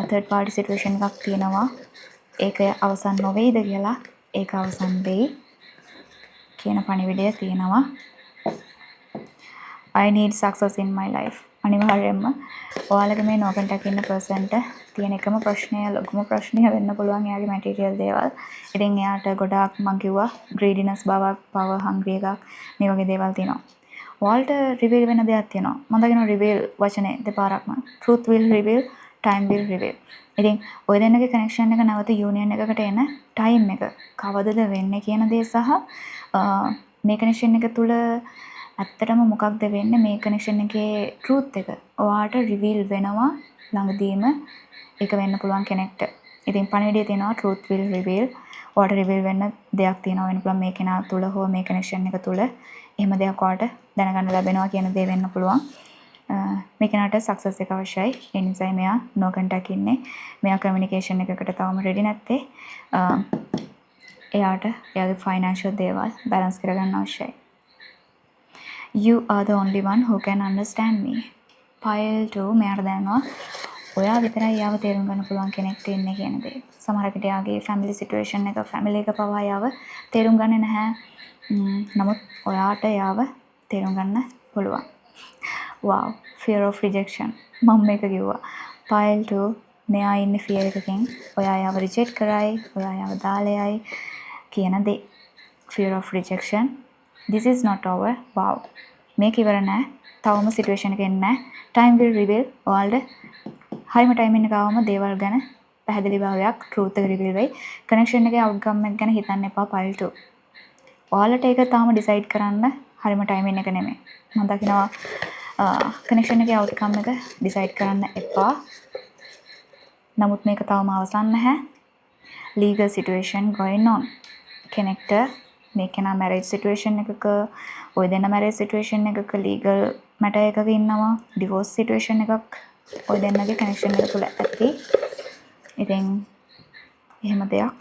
third party situation එකක් තියෙනවා. ඒක අවසන් නොවේද කියලා ඒක අවසන් වෙයි කියන පණිවිඩය තියෙනවා. I need success in my life. අනිවාර්යයෙන්ම ඔයාලගේ මේ no contact ඉන්න පර්සන්ට තියෙන එකම ප්‍රශ්නය ලොකුම ප්‍රශ්නය වෙන්න පුළුවන් එයාගේ මැටීරියල් දේවල්. ඉතින් එයාට ගොඩාක් මං කිව්වා greediness බවක්, power hungry එකක් මේ වගේ දේවල් තියෙනවා. ඔයාලට reveal වෙන දෙයක් තියෙනවා. මම දකිනවා reveal වචනේ දෙපාරක්ම. Truth will reveal, time will reveal. ඉතින් ඔය දෙන්නගේ connection එක නැවත union එකකට එන time එක කවදද වෙන්නේ කියන දේ සහ මේ connection එක තුල ඇත්තටම මොකක්ද වෙන්නේ මේ කනෙක්ෂන් එකේ ට්‍රූත් එක ඔයාට රිවීල් වෙනවා ළඟදීම ඒක වෙන්න පුළුවන් කෙනෙක්ට. ඉතින් පණිවිඩය තියෙනවා ට්‍රූත් විල් රිවීල්. ඔයාට රිවීල් වෙන්න දෙයක් තියෙනවා වෙන්න පුළුවන් මේ කෙනා තුල හෝ මේ කනෙක්ෂන් එක තුල. එහෙම දෙයක් ඔයාට දැනගන්න ලැබෙනවා කියන දේ වෙන්න පුළුවන්. මේ කෙනාට සක්සස් එක අවශ්‍යයි. ඒ නිසායි මෙයා no contact ඉන්නේ. මෙයා කමියුනිකේෂන් එකකට තාම රෙඩි නැත්තේ. එයාට එයාගේ ෆයිනෑන්ෂල් දේවල් බැලන්ස් කරගන්න අවශ්‍යයි. You are the only one who can understand me. Pile 2 මෙයාට දැනනවා ඔයා විතරයි යාව තේරුම් ගන්න පුළුවන් කෙනෙක් ඉන්නේ කියන දේ. සමහරකට යාගේ family situation එක family එක පවා යාව තේරුම් ගන්නේ නැහැ. නමුත් ඔයාට යාව තේරුම් ගන්න පුළුවන්. Wow, fear of rejection. මම මේක කිව්වා. Pile 2 මෙයා ඉන්නේ fear එකකින්. ඔයා යාව reject කරයි, ඔයා යාව දාලයයි කියන දේ. Fear of rejection. This is not over. Wow. මේක ඉවර නෑ. තවම සිටුේෂන් එකක් එන්නේ නෑ. Time will reveal. ඔයාලට හරිම ටයිමින් එක ආවම දේවල් ගැන පැහැදිලි භාවයක් truth එක reveal වෙයි. connection එකේ outcome එක ගැන හිතන්න එපා pile 2. ඔයාලට ඒක තාම decide කරන්න හරිම ටයිමින් එක නෙමෙයි. මම දකිනවා connection එකේ outcome එක decide කරන්න එපා. නමුත් මේක තාම අවසන් නැහැ. legal situation going on. කෙනෙක්ට මේ කෙනා මැරේජ් සිටුේෂන් එකක ඔය දෙන්න මැරේජ් සිටුේෂන් එකක ලීගල් මැටර් එකක ඉන්නවා ඩිවෝර්ස් සිටුේෂන් එකක් ඔය දෙන්නගේ කනෙක්ෂන් එක තුල ඇති. ඉතින් එහෙම දෙයක්.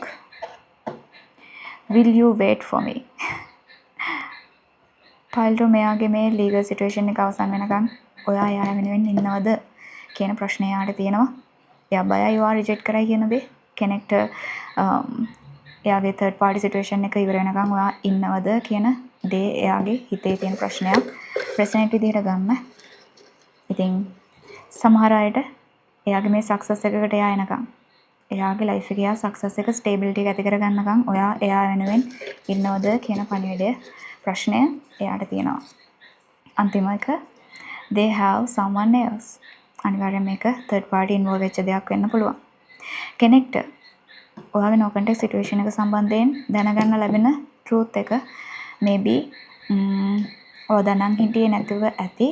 Will you wait for me? පයිල්ටෝ මෙයාගේ මේ ලීගල් සිටුේෂන් එක අවසන් වෙනකන් ඔයා එයා වෙනුවෙන් ඉන්නවද කියන ප්‍රශ්නය යාට තියෙනවා. එයා බයයි ඔයා රිජෙක්ට් කරයි කියන දේ. කෙනෙක්ට එයාගේ third party situation එක ඉවර වෙනකන් ඔයා ඉන්නවද කියන දේ එයාගේ හිතේ තියෙන ප්‍රශ්නයක් ප්‍රෙසෙන්ට් විදිහට ගන්න. ඉතින් සමහර අයට එයාගේ මේ සක්සස් එකකට එයා එනකන් එයාගේ ලයිෆ් එකේ එයා සක්සස් එක ස්ටේබිලිටි එක ඇති කරගන්නකන් ඔයා එයා වෙනුවෙන් ඉන්නවද කියන පණිවිඩය ප්‍රශ්නය එයාට තියෙනවා. අන්තිම එක they have someone else. අනිවාර්යයෙන් මේක third party involve වෙච්ච දෙයක් වෙන්න පුළුවන්. කෙනෙක්ට ඔයාගේ no contact situation එක සම්බන්ධයෙන් දැනගන්න ලැබෙන truth එක maybe ඔයා දැනන් හිටියේ නැතුව ඇති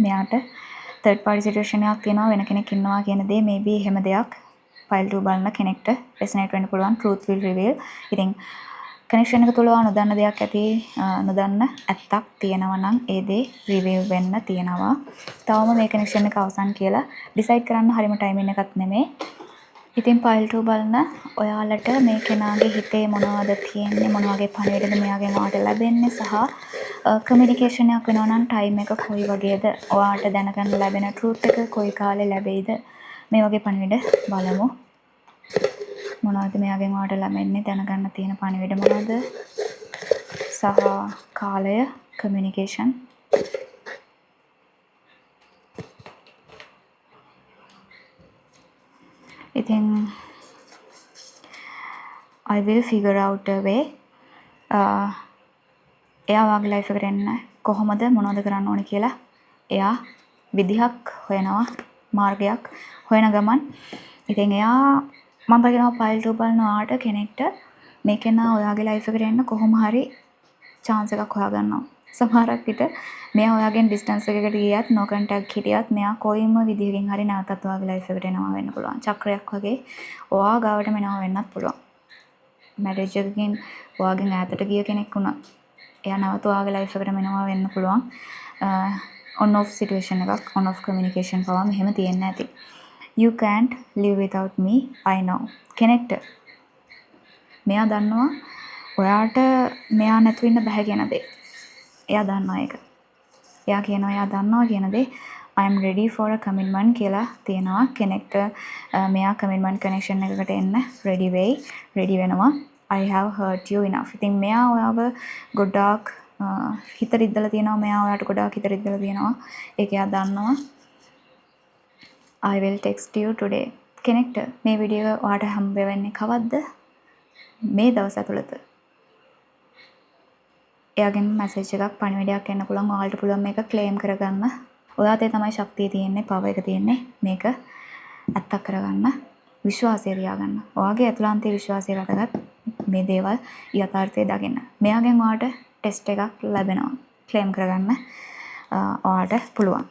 මෙයාට third party situation එකක් තියෙනවා වෙන කෙනෙක් ඉන්නවා කියන දේ maybe එහෙම දෙයක් file 2 බලන කෙනෙක්ට resonate වෙන්න පුළුවන්. truth will reveal. ඉතින් connection එක තුල නොදන්න දෙයක් ඇති නොදන්න ඇත්තක් තියෙනවා නම් ඒ දේ reveal වෙන්න තියෙනවා. තවම මේ connection එක අවසන් කියලා decide කරන්න හරිම timing එකක් නෙමෙයි. ඉතින් පයිල් 2 බලන ඔයාලට මේ කෙනාගේ හිතේ මොනවද තියෙන්නේ මොන වගේ පණිවිඩද මෙයාගෙන් ඔයාලට ලැබෙන්නේ සහ කමියුනිකේෂන් එකක් වෙනවා නම් ටයිම් එක කොයි වගේද ඔයාලට දැනගන්න ලැබෙන ට්‍රූත් එක කොයි කාලේ ලැබෙයිද මේ වගේ පණිවිඩ බලමු මොනවද මෙයාගෙන් ඔයාලට ලැබෙන්නේ දැනගන්න තියෙන පණිවිඩ මොනවද සහ කාලය කමියුනිකේෂන් ඉතින් I will figure out a way. එයා වාගේ ලයිෆ් එකට එන්න කොහොමද මොනවද කරන්න ඕනේ කියලා එයා විදිහක් හොයනවා මාර්ගයක් හොයන ගමන් ඉතින් එයා මම කියනවා පයිල් 2 බලන ආට කෙනෙක්ට මේ කෙනා ඔයාගේ ලයිෆ් එකට එන්න කොහොම හරි chance එකක් හොයාගන්නවා. සමහරක් විට මෙයා ඔයාගෙන් ඩිස්ටන්ස් එකකට ගියත් no contact හිටියත් මෙයා කොයිම විදිහකින් හරි නැවතත් ඔයාගේ ලයිෆ් එකට එනවා වෙන්න පුළුවන්. චක්‍රයක් වගේ ඔයා ගාවට මෙනවා වෙන්නත් පුළුවන්. මැරේජ් එකකින් ඔයාගෙන් ඈතට ගිය කෙනෙක් වුණා. එයා නැවත ඔයාගේ ලයිෆ් එකට මෙනවා වෙන්න පුළුවන්. on off situation එකක් on off communication පවා මෙහෙම තියෙන්න ඇති. You can't live without me, I know. කෙනෙක්ට මෙයා දන්නවා ඔයාට මෙයා නැතුව ඉන්න බෑ කියන දේ. එයා දන්නවා ඒක. එයා කියනවා එයා දන්නවා කියන දේ I am ready for a commitment කියලා තියෙනවා. කෙනෙක්ට මෙයා commitment connection එකකට එන්න ready වෙයි. ready වෙනවා. I have hurt you enough. ඉතින් මෙයා ඔයාව ගොඩාක් හිත රිද්දලා තියෙනවා. මෙයා ඔයාට ගොඩාක් හිත රිද්දලා තියෙනවා. ඒක එයා දන්නවා. I will text you today. කෙනෙක්ට මේ වීඩියෝ එක ඔයාට හම්බ වෙන්නේ කවද්ද? මේ දවස් ඇතුළත. එයාගෙන් මැසේජ් එකක් පණිවිඩයක් එන්න පුළුවන්. ඔයාලට පුළුවන් මේක ක්ලේම් කරගන්න. ඔයාතේ තමයි ශක්තිය තියෙන්නේ, පවර් එක තියෙන්නේ. මේක ඇත්තක් කරගන්න. විශ්වාසය තියාගන්න. ඔයාගේ ඇතුළාන්තයේ විශ්වාසය වැදගත්. මේ දේවල් යථාර්ථය දකින්න. මෙයාගෙන් ඔයාට ටෙස්ට් එකක් ලැබෙනවා. ක්ලේම් කරගන්න ඔයාට පුළුවන්.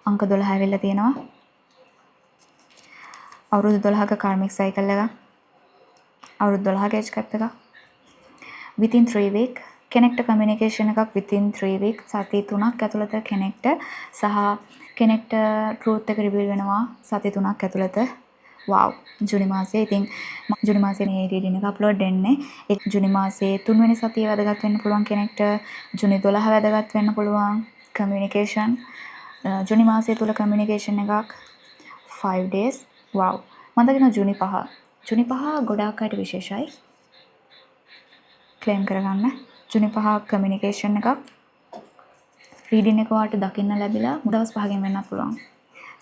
අංක 12 ඇවිල්ලා තියෙනවා. අවුරුදු 12ක කාර්මික් සයිකල් එක. අවුරුදු 12ක ඒජ් කැප් එක. within 3 week කෙනෙක්ට කමියුනිකේෂන් එකක් within 3 week සති 3ක් ඇතුළත කෙනෙක්ට සහ කෙනෙක්ට ට්‍රූත් එක රිවීල් වෙනවා සති 3ක් ඇතුළත. wow ජුනි මාසයේ ඉතින් ජුනි මාසයේ මේ රීඩින් එක අප්ලෝඩ් වෙන්නේ ඒ ජුනි මාසයේ 3 වෙනි සතිය වැදගත් වෙන්න පුළුවන් කෙනෙක්ට ජුනි 12 වැදගත් වෙන්න පුළුවන් කමියුනිකේෂන් ජුනි මාසයේ තුල කමියුනිකේෂන් එකක් 5 days wow මම දකිනවා ජුනි 5 ගොඩාක් අයට විශේෂයි ක්ලේම් කරගන්න ජුනි 5 කමියුනිකේෂන් එකක් රීඩින් එක වාට දකින්න ලැබිලා දවස් 5කින් වෙන්නත් පුළුවන්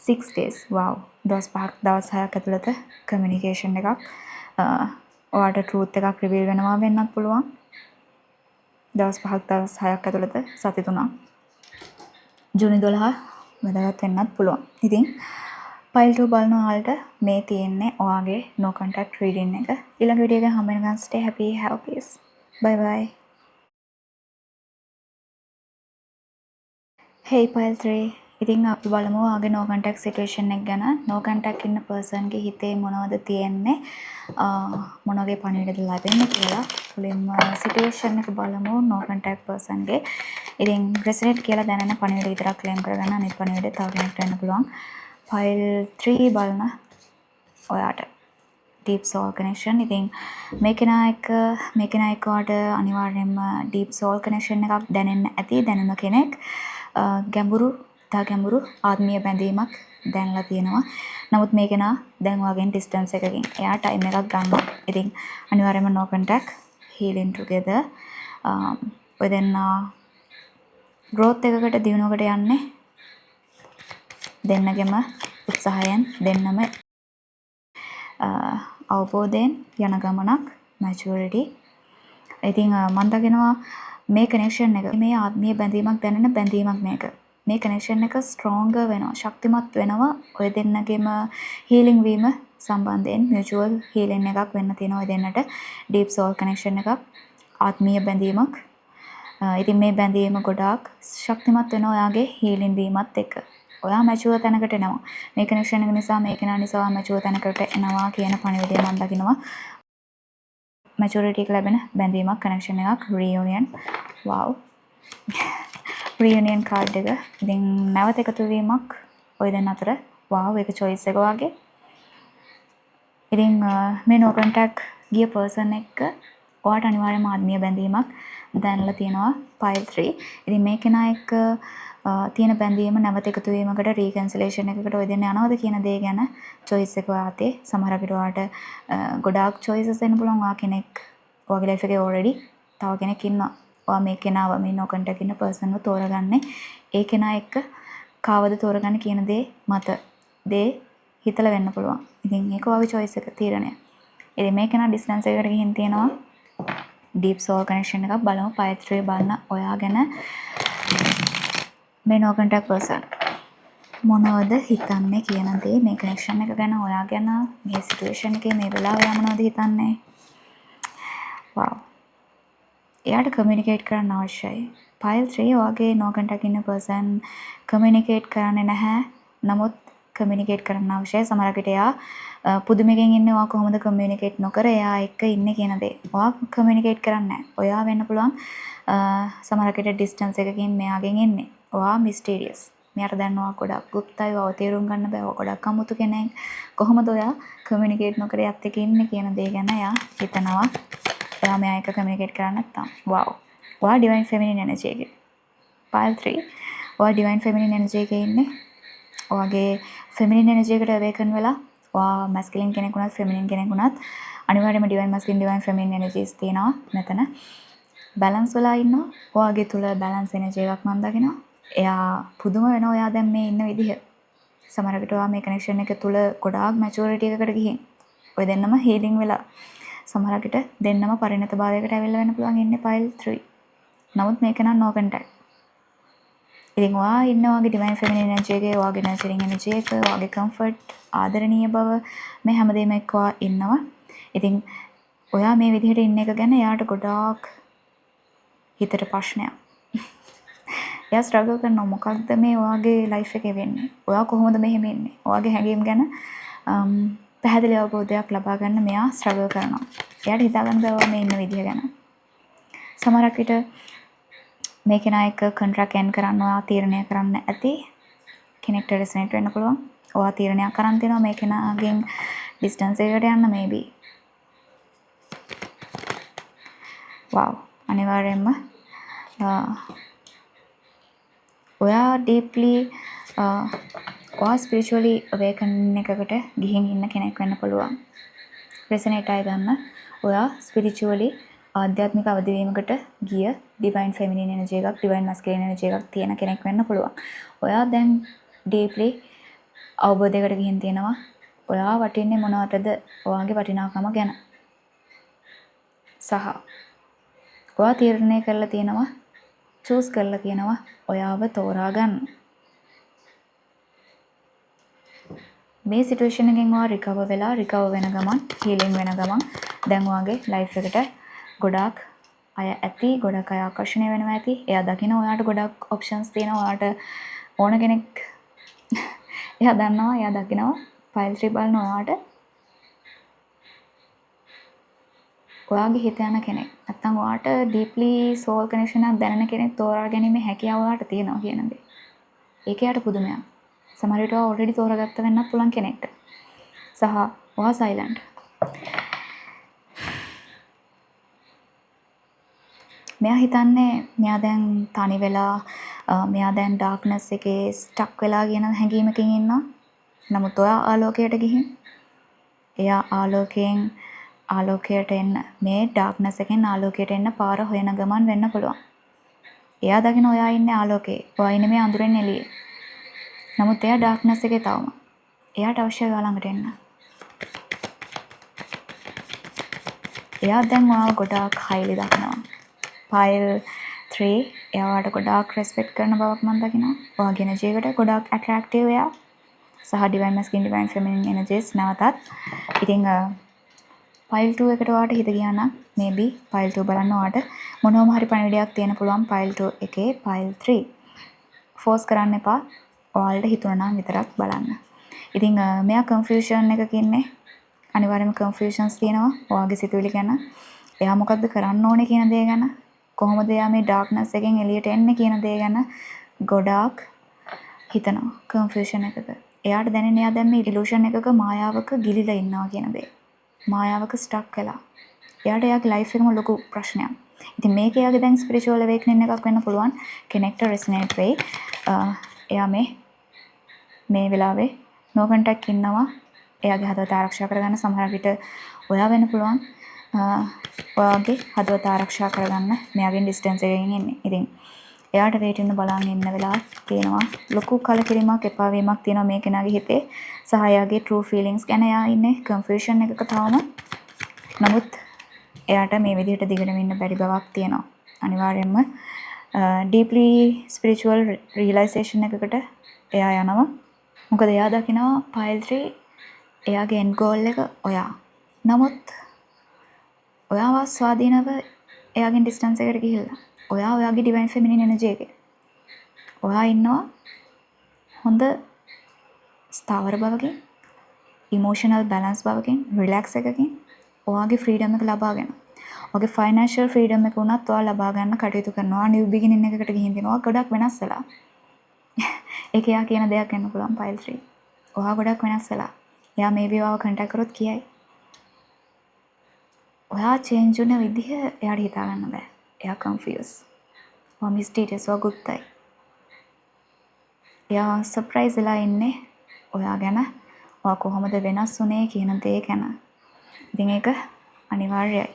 6 days wow දවස් 5ක් දවස් 6ක් ඇතුළත කමියුනිකේෂන් එකක් ඔයාට ට්‍රූත් එකක් රිවීල් වෙනවා වෙන්නත් පුළුවන් දවස් 5ක් දවස් 6ක් ඇතුළත සති 3ක් ජූනි 12 වැදගත් වෙන්නත් පුළුවන් ඉතින් පයිල් 2 බලන ඔයාලට මේ තියෙන්නේ ඔයාගේ no contact reading එක ඊළඟ වීඩියෝ එකෙන් හම්බ වෙනකන් stay happy have peace bye bye hey pile 3 ඉතින් අපි බලමු ආගේ no contact situation එක ගැන no contact ඉන්න person ගේ හිතේ මොනවද තියෙන්නේ මොන වගේ පණිවිඩද ලැබෙන්නේ කියලා මුලින්ම situation එක බලමු no contact person ගේ ඉතින් resonate කියලා දැනෙන පණිවිඩ විතරක් claim කරගන්න අනිත් පණිවිඩ තව කෙනෙක්ට වෙන්න පුළුවන් pile 3 බලන ඔයාට deep soul connection ඉතින් මේ කෙනා එක්ක ඔයාට අනිවාර්යයෙන්ම deep soul connection එකක් දැනෙන්න ඇති දැනුම කෙනෙක් ගැඹුරු ආත්මීය බැඳීමක් දැනලා තියෙනවා. නමුත් මේ කෙනා දැන් ඔයාගෙන් ඩිස්ටන්ස් එකකින්. එයා ටයිම් එකක් ගන්නවා. ඉතින් අනිවාර්යයෙන්ම no contact healing together. ඔය දෙන්න growth එකකට දියුණුවකට යන්නේ දෙන්නගෙම උත්සාහයෙන් දෙන්නම අවබෝධයෙන් යන ගමනක් maturity. ඉතින් මම දකිනවා මේ කනෙක්ෂන් එක මේ ආත්මීය බැඳීමක් දැනෙන බැඳීමක් මේක. මේ කනෙක්ෂන් එක ස්ට්‍රෝංගර් වෙනවා ශක්තිමත් වෙනවා ඔය දෙන්නගෙම හීලින් වීම සම්බන්ධයෙන් මියුචුවල් හීලින් එකක් වෙන්න තියෙනවා ඔය දෙන්නට ඩීප් සෝල් කනෙක්ෂන් එකක් ආත්මීය බැඳීමක් ඉතින් මේ බැඳීම ගොඩාක් ශක්තිමත් වෙනවා ඔයාගේ හීලින් වීමත් එක්ක ඔයා මැචුවර් තැනකට එනවා මේ කනෙක්ෂන් එක නිසා මේ කෙනා නිසා ඔයා මැචුවර් තැනකට එනවා කියන පණිවිඩය මම දකිනවා මැචුරිටි එක ලැබෙන බැඳීමක් කනෙක්ෂන් එකක් රියුනියන් wow රියුනියන් කාඩ් එක ඉතින් නැවත එකතු වීමක් ඔය දෙන්න අතර wow ඒක choice එක වගේ ඉතින් මේ no contact ගිය person එක්ක ඔයාට අනිවාර්යයෙන්ම ආත්මීය බැඳීමක් දැනලා තියෙනවා pile 3 ඉතින් මේ කෙනා එක්ක තියෙන බැඳීම නැවත එකතු වීමකට reconciliation එකකට ඔය දෙන්න යනවද කියන දේ ගැන choice එක ඔයාතේ සමහර විට ඔයාට ගොඩාක් choices එන්න පුළුවන් ඔයා කෙනෙක් ඔයාගේ life එකේ already තව කෙනෙක් ඉන්නවා ඔයා මේ කෙනාව මේ no contact ඉන්න person ව තෝරගන්නේ ඒ කෙනා එක්ක කාවද තෝරගන්නේ කියන දේ මත දේ හිතලා වෙන්න පුළුවන්. ඉතින් ඒක ඔයාගේ choice එක තීරණය. ඉතින් මේ කෙනා distance එකකට ගිහින් තියෙනවා deep soul connection එකක් බලමු pile 3 බලන ඔයා ගැන මේ no contact person මොනවද හිතන්නේ කියන දේ මේ connection එක ගැන ඔයා ගැන මේ situation එකේ මේ වෙලාව ඔයා මොනවද හිතන්නේ? wow එයාට කමියුනිකේට් කරන්න අවශ්‍යයි. pile 3 ඔයාගේ no contact ඉන්න person කමියුනිකේට් කරන්නේ නැහැ. නමුත් කමියුනිකේට් කරන්න අවශ්‍යයි. සමහර විට එයා පුදුමකින් ඉන්නේ ඔයා කොහොමද කමියුනිකේට් නොකර එයා එක්ක ඉන්නේ කියන දේ. ඔයා කමියුනිකේට් කරන්නේ නැහැ. ඔයා වෙන්න පුළුවන් සමහර විට ඩිස්ටන්ස් එකකින් මෙයාගෙන් ඉන්නේ. ඔයා මිස්ටීරියස්. මෙයාට දැන් ඔයා ගොඩක් গুপ্তයි. ඔයාව තේරුම් ගන්න බෑ. ඔයා ගොඩක් අමුතු කෙනෙක්. කොහොමද ඔයා කමියුනිකේට් නොකර යත් එක්ක ඉන්නේ කියන දේ ගැන එයා හිතනවා. එයා මෙයා එක්ක කමියුනිකේට් කරන්නේ නැත්තම්. wow. ඔයා divine feminine energy එකේ. pile 3. ඔයා divine feminine energy එකේ ඉන්නේ. ඔයාගේ feminine energy එකට awaken වෙලා ඔයා මැස්කියුලින් කෙනෙක් වුණත් ෆෙමිනින් කෙනෙක් වුණත් අනිවාර්යයෙන්ම ඩිවයින් මැස්කියුලින් ඩිවයින් ෆෙමිනින් එනර්ජිස් තියෙනවා මෙතන. බැලන්ස් වෙලා ඉන්නවා. ඔයාගේ තුල බැලන්ස් එනර්ජි එකක් මම දකිනවා. එයා පුදුම වෙනවා ඔයා දැන් මේ ඉන්න විදිහ. සමහරවිට ඔයා මේ කනෙක්ෂන් එක තුල ගොඩාක් මැචුරිටි එකකට ගිහින් ඔය දෙන්නම හීලින් වෙලා සමහරවිට දෙන්නම පරිණතභාවයකට ඇවිල්ලා වෙන්න පුළුවන් ඉන්නේ පයිල් 3. නමුත් මේක නම් no contact. ඉතින් ඔයා ඉන්න ඔයාගේ ඩිවයින් ෆෙමිනින් එනර්ජි එකේ ඔයාගේ නර්චරින් එනර්ජි එක ඔයාගේ කම්ෆර්ට් ආදරණීය බව මේ හැමදේම එක්ක ඔයා ඉන්නවා. ඉතින් ඔයා මේ විදිහට ඉන්න එක ගැන එයාට ගොඩාක් හිතට ප්‍රශ්නයක්. එයා ස්ට්‍රගල් කරනවා මොකක්ද මේ ඔයාගේ ලයිෆ් එකේ වෙන්නේ? ඔයා කොහොමද මෙහෙම ඉන්නේ? ඔයාගේ හැඟීම් ගැන පැහැදිලි අවබෝධයක් ලබා ගන්න මෙයා ස්ට්‍රගල් කරනවා. එයාට හිතා ගන්න බෑ ඔයා මේ ඉන්න විදිහ ගැන. සමහරක් විට මේ කෙනා එක්ක කොන්ට්‍රැක්ට් එන්ඩ් කරන්න ඔයා තීරණය කරන්න ඇති. කෙනෙක්ට රෙසනේට් වෙන්න පුළුවන්. ඔයා තීරණයක් කරන් තිනවා මේ කෙනාගෙන් ඩිස්ටන්ස් එකකට යන්න මේබි. wow අනිවාර්යයෙන්ම ඔයා ඩීප්ලි ඔයා ස්පිරිචුවලි අවේකන් එකකට ගිහින් ඉන්න කෙනෙක් වෙන්න පුළුවන්. රෙසනේට් ආය ගන්න ඔයා ස්පිරිචුවලි ආධ්‍යාත්මික අවදිවීමකට ගිය ඩිවයින් ෆෙමිනින් එනර්ජි එකක් ඩිවයින් මස්කියුලින් එනර්ජි එකක් තියෙන කෙනෙක් වෙන්න පුළුවන්. ඔයා දැන් ඩීප්ලි අවබෝධයකට ගිහින් තියෙනවා. ඔයා වටින්නේ මොනවටද? ඔයාගේ වටිනාකම ගැන. සහ ඔයා තීරණය කරලා තියෙනවා චූස් කරලා තියෙනවා ඔයාව තෝරා ගන්න. මේ සිටුේෂන් එකෙන් ඔයා රිකවර් වෙන ගමන් හීලින් වෙන ගමන් දැන් ඔයාගේ ලයිෆ් එකට ගොඩාක් අය ඇති ගොඩක් අය ආකර්ෂණය වෙනවා ඇති. එයා දකින්න ඔයාට ගොඩක් ඔප්ෂන්ස් තියෙනවා. ඔයාට ඕන කෙනෙක් එයා දන්නවා එයා දකිනවා ෆයිල් 3 බලන ඔයාට ඔයාගේ හිත යන කෙනෙක් නැත්තම් ඔයාට ඩීප්ලි සෝල් කනෙක්ෂන් එකක් දැනෙන කෙනෙක් තෝරා ගැනීමේ හැකියාව ඔයාට තියෙනවා කියන දේ. ඒක යට පුදුමයක්. සමහර විට ඔයා ඔල්රෙඩි තෝරාගත්ත වෙන්නත් පුළුවන් කෙනෙක්ට. සහ ඔයා සයිලන්ට්. මෙයා හිතන්නේ මෙයා දැන් තනි වෙලා මෙයා දැන් ඩාර්ක්නස් එකේ ස්ටක් වෙලා කියන හැඟීමකින් ඉන්නවා. නමුත් ඔයා ආලෝකයට ගිහින් එයා ආලෝකයට එන්න මේ ඩාර්ක්නස් එකෙන් ආලෝකයට එන්න පාර හොයන ගමන් වෙන්න පුළුවන්. එයා දකින්න ඔයා ඉන්නේ ආලෝකේ. ඔයා ඉන්නේ මේ අඳුරෙන් එළියේ. නමුත් එයා ඩාර්ක්නස් එකේ තවම. එයාට අවශ්‍යයි ඔයා ළඟට එන්න. එයා දැන් ඔයාව ගොඩාක් හයිලි දකිනවා. පයිල් 3 එයාට ගොඩාක් රෙස්පෙක්ට් කරන බවක් මම දකිනවා. ඔයාගේ එනර්ජි එකට ගොඩාක් ඇට්‍රැක්ටිව් එයා. සහ ඩිවයින් මස්කියුලින් ඩිවයින් ෆෙමිනින් එනර්ජිස් නැවතත්. ඉතින් පයිල් 2 එකට ඔයාට හිත ගියා නම් මේබි පයිල් 2 බලන්න ඔයාට මොනවම හරි පණිවිඩයක් තියෙන පුළුවන් පයිල් 2 එකේ පයිල් 3. ෆෝස් කරන්න එපා. ඔයාලට හිතුණා නම් විතරක් බලන්න. ඉතින් මෙයා කන්ෆියුෂන් එකක ඉන්නේ. අනිවාර්යයෙන්ම කන්ෆියුෂන්ස් තියෙනවා ඔයාගේ සිතුවිලි ගැන. එයා මොකද්ද කරන්න ඕනේ කියන දේ ගැන. කොහොමද එයා මේ ඩාර්ක්නස් එකෙන් එළියට එන්නේ කියන දේ ගැන ගොඩාක් හිතනවා කන්ෆියුෂන් එකක. එයාට දැනෙන්නේ එයා දැන් මේ ඉලියුෂන් එකක මායාවක ගිලිලා ඉන්නවා කියන දේ. මායාවක ස්ටක් වෙලා. එයාට එයාගේ ලයිෆ් එකම ලොකු ප්‍රශ්නයක්. ඉතින් මේක එයාගේ දැන් ස්පිරිචුවල් අවේකනින් එකක් වෙන්න පුළුවන්. කෙනෙක්ට රෙසනේට් වෙයි. එයා මේ වෙලාවේ නෝ කන්ටැක්ට් ඉන්නවා. එයාගේ හදවත ආරක්ෂා කරගන්න සමහර විට ඔයා වෙන්න පුළුවන්. ඔයාගේ හදවත ආරක්ෂා කරගන්න මෙයාගෙන් ඩිස්ටන්ස් එකකින් ඉන්නේ. ඉතින් එයාට වේටින්න බලන් ඉන්න වෙලාවක් තියෙනවා. ලොකු කලකිරීමක් එපා වීමක් තියෙනවා මේ කෙනාගේ හිතේ. සහ එයාගේ true feelings ගැන එයා ඉන්නේ confusion එකක තාම. නමුත් එයාට මේ විදිහට දිගටම ඉන්න බැරි බවක් තියෙනවා. අනිවාර්යයෙන්ම deeply spiritual realization එකකට එයා යනවා. මොකද එයා දකිනවා pile 3 එයාගේ end goal එක ඔයා. නමුත් ඔයාව ස්වාධීනව එයාගෙන් ඩිස්ටන්ස් එකට ගිහිල්ලා ඔයා ඔයාගේ ඩිවයින් ෆෙමිනින් එනර්ජි එකේ ඔයා ඉන්නවා හොඳ ස්ථාවර බවකින් ඉමෝෂනල් බැලන්ස් බවකින් රිලැක්ස් එකකින් ඔයාගේ ෆ්‍රීඩම් එක ලබාගෙන ඔයාගේ ෆයිනෑන්ෂල් ෆ්‍රීඩම් එක උනත් ඔයා ලබා ගන්න කටයුතු කරනවා නිව් බිගිනින් එකකට ගිහින් දෙනවා ගොඩක් වෙනස් වෙලා ඒක එයා කියන දෙයක් වෙන්න පුළුවන් පයිල් 3 ඔයා ගොඩක් වෙනස් වෙලා එයා මේබි ඔයාව කන්ටැක්ට් කරොත් කියයි ඔයා චේන්ජ් වුණ විදිහ එයාට හිතා ගන්න බෑ. එයා කන්ෆියුස්. ඔයා මිස්ටීරියස් ඔයා ගුප්තයි. එයා සර්ප්‍රයිස් වෙලා ඉන්නේ ඔයා ගැන. ඔයා කොහොමද වෙනස් වුනේ කියන දේ ගැන. ඉතින් ඒක අනිවාර්යයි.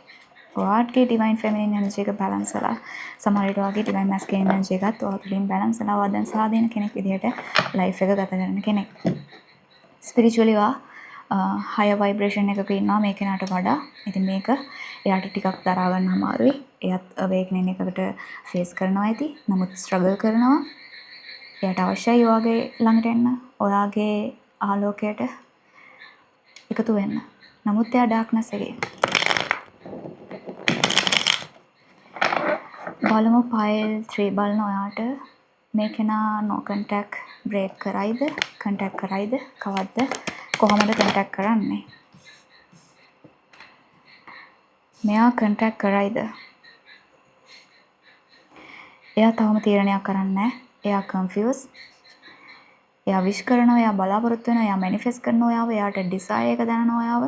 ඔයාගේ ඩිවයින් ෆෙමිනින් එනර්ජි එක බැලන්ස් වෙලා සමහර විට ඔයාගේ ඩිවයින් මැස්කියන් එනර්ජි එකත් ඔයා තුළින් බැලන්ස් වෙලා ඔයා දැන් ස්වාධීන කෙනෙක් විදිහට ලයිෆ් එක ගත කරන කෙනෙක්. ස්පිරිචුවලි ඔයා හයර් වයිබ්‍රේෂන් එකක ඉන්නවා මේ කෙනාට වඩා. ඉතින් මේක එයාට ටිකක් දරා ගන්න අමාරුයි. එයාත් අවේකනින් එකකට ෆේස් කරනවා ඇති. නමුත් ස්ට්‍රගල් කරනවා. එයාට අවශ්‍යයි ඔයාගේ ළඟට එන්න. ඔයාගේ ආලෝකයට එකතු වෙන්න. නමුත් එයා ඩාර්ක්නස් එකේ. බලමු පයිල් 3 බලන ඔයාට මේ කෙනා නෝ කන්ටැක්ට් බ්‍රේක් කරයිද? කන්ටැක්ට් කරයිද? කවද්ද? කොහොමද කන්ටැක්ට් කරන්නේ? මෙයා කන්ටැක්ට් කරයිද? එයා තවම තීරණයක් කරන්නේ නැහැ. එයා කන්ෆියුස්. එයා විශ් කරනවා, එයා බලාපොරොත්තු වෙනවා, එයා මැනිෆෙස්ට් කරනවා ඔයාව, එයාට ඩිසයර් එක දැනෙනවා ඔයාව.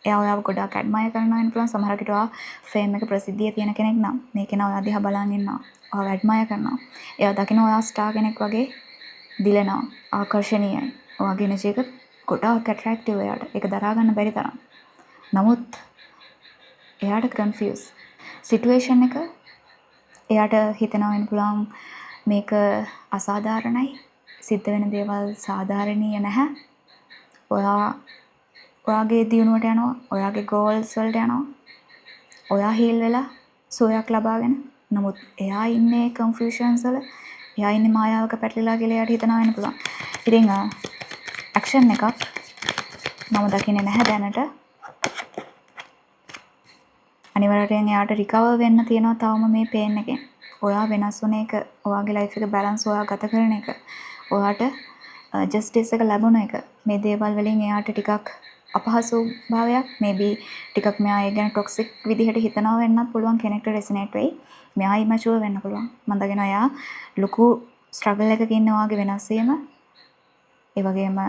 එයා ඔයාව ගොඩාක් ඇඩ්මයර් කරනවා වෙන්න පුළුවන්. සමහර විට ඔයා ෆේම් එක ප්‍රසිද්ධිය තියෙන කෙනෙක් නම් මේ කෙනා ඔයා දිහා බලන් ඉන්නවා. ඔයාව ඇඩ්මයර් කරනවා. එයා දකින්න ඔයා ස්ටාර් කෙනෙක් වගේ දිලෙනවා. ආකර්ෂණීයයි. ඔයාගේ එනර්ජි එක ගොඩාක් ඇට්‍රැක්ටිව් එයාට. ඒක දරා ගන්න බැරි තරම්. නමුත් එයාට කන්ෆියුස්. සිටුේෂන් එක එයාට හිතනවා වෙන්න පුළුවන් මේක අසාධාරණයි. සිද්ධ වෙන දේවල් සාධාරණීය නැහැ. ඔයාගේ දියුණුවට යනවා, ඔයාගේ ගෝල්ස් වලට යනවා. ඔයා හීල් වෙලා සුවයක් ලබාගෙන. නමුත් එයා ඉන්නේ කන්ෆියුෂන්ස් වල. එයා ඉන්නේ මායාවක පැටලිලා කියලා එයාට හිතනවා වෙන්න පුළුවන්. ඉතින් ඇක්ෂන් එකක් මම දකින්නේ නැහැ දැනට. අනිවාර්යෙන් එයාට රිකවර් වෙන්න තියෙනවා තවම මේ පේන් එකෙන්. ඔයා වෙනස් වුණ එක, ඔයාගේ ලයිෆ් එක බැලන්ස් ඔයා ගත කරන එක, ඔයාට ජස්ටිස් එක ලැබුණ එක. මේ දේවල් වලින් එයාට ටිකක් අපහසු භාවයක්, මේබී ටිකක් මෙයා ඒ ගැන ටොක්සික් විදිහට හිතනවා වෙන්නත් පුළුවන්. කෙනෙක්ට රෙසනේට් වෙයි. මෙයා ඉමැචුවර් වෙන්න පුළුවන්. මම දකිනවා එයා ලොකු ස්ට්‍රගල් එකක ඉන්න ඔයාගේ වෙනස් වීම. ඒ වගේම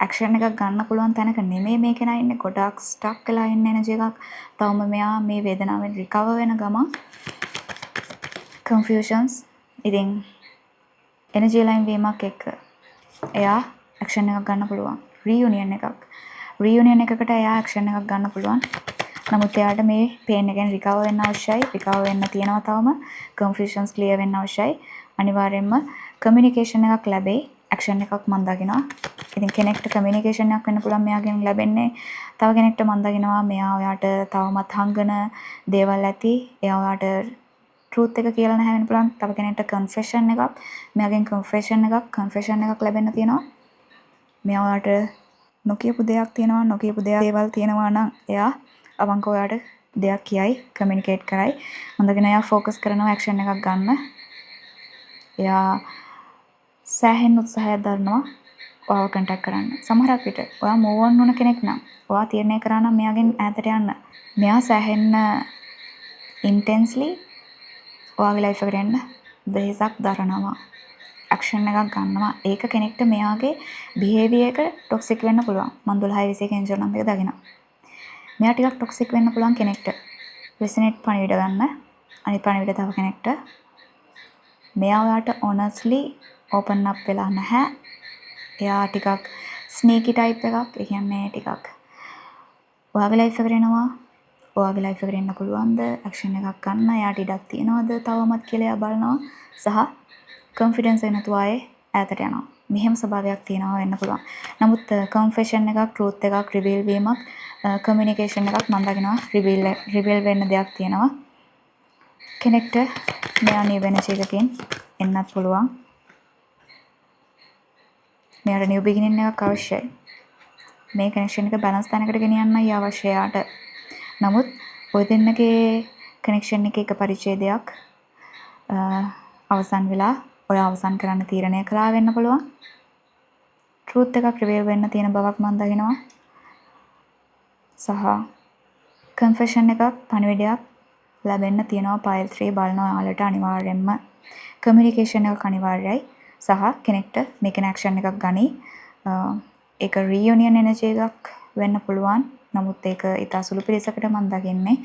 ඇක්ෂන් එකක් ගන්න පුළුවන් තැනක නෙමෙයි මේ කෙනා ඉන්නේ. ගොඩාක් ස්ටක් වෙලා ඉන්න එනර්ජි එකක්. තවම මෙයා මේ වේදනාවෙන් රිකවර් වෙන ගමන් කන්ෆියුෂන්ස්. ඉතින් එනර්ජි ලයින් වීමක් එක්ක එයා ඇක්ෂන් එකක් ගන්න පුළුවන්. රීයුනියන් එකක්. රීයුනියන් එකකට එයා ඇක්ෂන් එකක් ගන්න පුළුවන්. නමුත් එයාට මේ පේන් එකෙන් රිකවර් වෙන්න අවශ්‍යයි. රිකවර් වෙන්න තියෙනවා තවම. කන්ෆියුෂන්ස් ක්ලියර් වෙන්න අවශ්‍යයි. අනිවාර්යයෙන්ම කමියුනිකේෂන් එකක් ලැබෙයි. ඇක්ෂන් එකක් මම දකිනවා. ඉතින් කෙනෙක්ට කමියුනිකේෂන් එකක් වෙන්න පුළුවන් මෙයාගෙන් ලැබෙන්නේ. තව කෙනෙක්ට මම දකිනවා මෙයා ඔයාට තවමත් හංගන දේවල් ඇති. එයා ඔයාට ට්‍රූත් එක කියලා නැහැ වෙන්න පුළුවන්. තව කෙනෙක්ට කන්ෆෙෂන් එකක්, මෙයාගෙන් කන්ෆෙෂන් එකක් ලැබෙන්න තියෙනවා. මෙයා ඔයාට නොකියපු දෙයක් තියෙනවා, නොකියපු දේවල් තියෙනවා නම් එයා අවංකව ඔයාට දෙයක් කියයි, කමියුනිකේට් කරයි. මම දකිනවා එයා ફોකස් කරනවා ඇක්ෂන් එකක් ගන්න. එයා සෑහෙන උත්සාහයක් දරනවා ඔයාව කන්ටැක්ට් කරන්න. සමහරක් විට ඔයා මූව් ඔන් වුණ කෙනෙක් නම් ඔයා තීරණය කරා නම් මෙයාගෙන් ඈතට යන්න. මෙයා සෑහෙන ඉන්ටෙන්ස්ලි ඔයාගේ ලයිෆ් එකට එන්න වෙහෙසක් දරනවා. ඇක්ෂන් එකක් ගන්නවා. ඒක කෙනෙක්ට මෙයාගේ බිහේවියර් එක ටොක්සික් වෙන්න පුළුවන්. මම 12 21 එන්ජල් නම් එක දකිනවා. මෙයා ටිකක් ටොක්සික් වෙන්න පුළුවන් කෙනෙක්ට. රෙසනේට් පණිවිඩ ගන්න. අනිත් පණිවිඩ තව කෙනෙක්ට. මෙයා ඔයාට ඔනස්ලි ඕපන් අප් වෙලා නැහැ. එයා ටිකක් ස්නීකි ටයිප් එකක්. ඒ කියන්නේ ටිකක් ඔයාගේ ලයිෆ් එකට එනවා. ඔයාගේ ලයිෆ් එකට එන්න පුළුවන්ද? ඇක්ෂන් එකක් ගන්න. එයාට ඉඩක් තියනවද තවමත් කියලා එයා බලනවා. සහ කොන්ෆිඩන්ස් එක නැතුව ආයේ ඈතට යනවා. මෙහෙම ස්වභාවයක් තියෙනවා වෙන්න පුළුවන්. නමුත් කන්ෆෙෂන් එකක්, ට්‍රූත් එකක්, රිවීල් වීමක්, කමියුනිකේෂන් එකක් මම දකිනවා රිවීල් වෙන්න දෙයක් තියෙනවා. කෙනෙක්ට මෙයා නිව් එනර්ජි එකකින් එන්නත් පුළුවන්. මෙයාට නිව් බිගිනින් එකක් අවශ්‍යයි. මේ කනෙක්ෂන් එක බැලන්ස් තැනකට ගෙනියන්නයි අවශ්‍ය යාට. නමුත් ඔය දෙන්නගේ කනෙක්ෂන් එකේ එක පරිච්ඡේදයක් අවසන් වෙලා ඔයා අවසන් කරන්න තීරණය කළා වෙන්න පුළුවන්. ට්‍රූත් එකක් රිවීල් වෙන්න තියෙන බවක් මම දකිනවා. සහ කන්ෆෙෂන් එකක්, පණිවිඩයක් ලැබෙන්න තියෙනවා. පයිල් 3 බලනවා ඔයාලට අනිවාර්යෙන්ම. කමියුනිකේෂන් එකක් අනිවාර්යයි. සහ කෙනෙක්ට මේකෙන් ඇක්ෂන් එකක් ගනි. ඒක රීයුනියන් එනර්ජි එකක් වෙන්න පුළුවන්. නමුත් ඒක ඊට අසුළු පිරිසකට මම දකින්නේ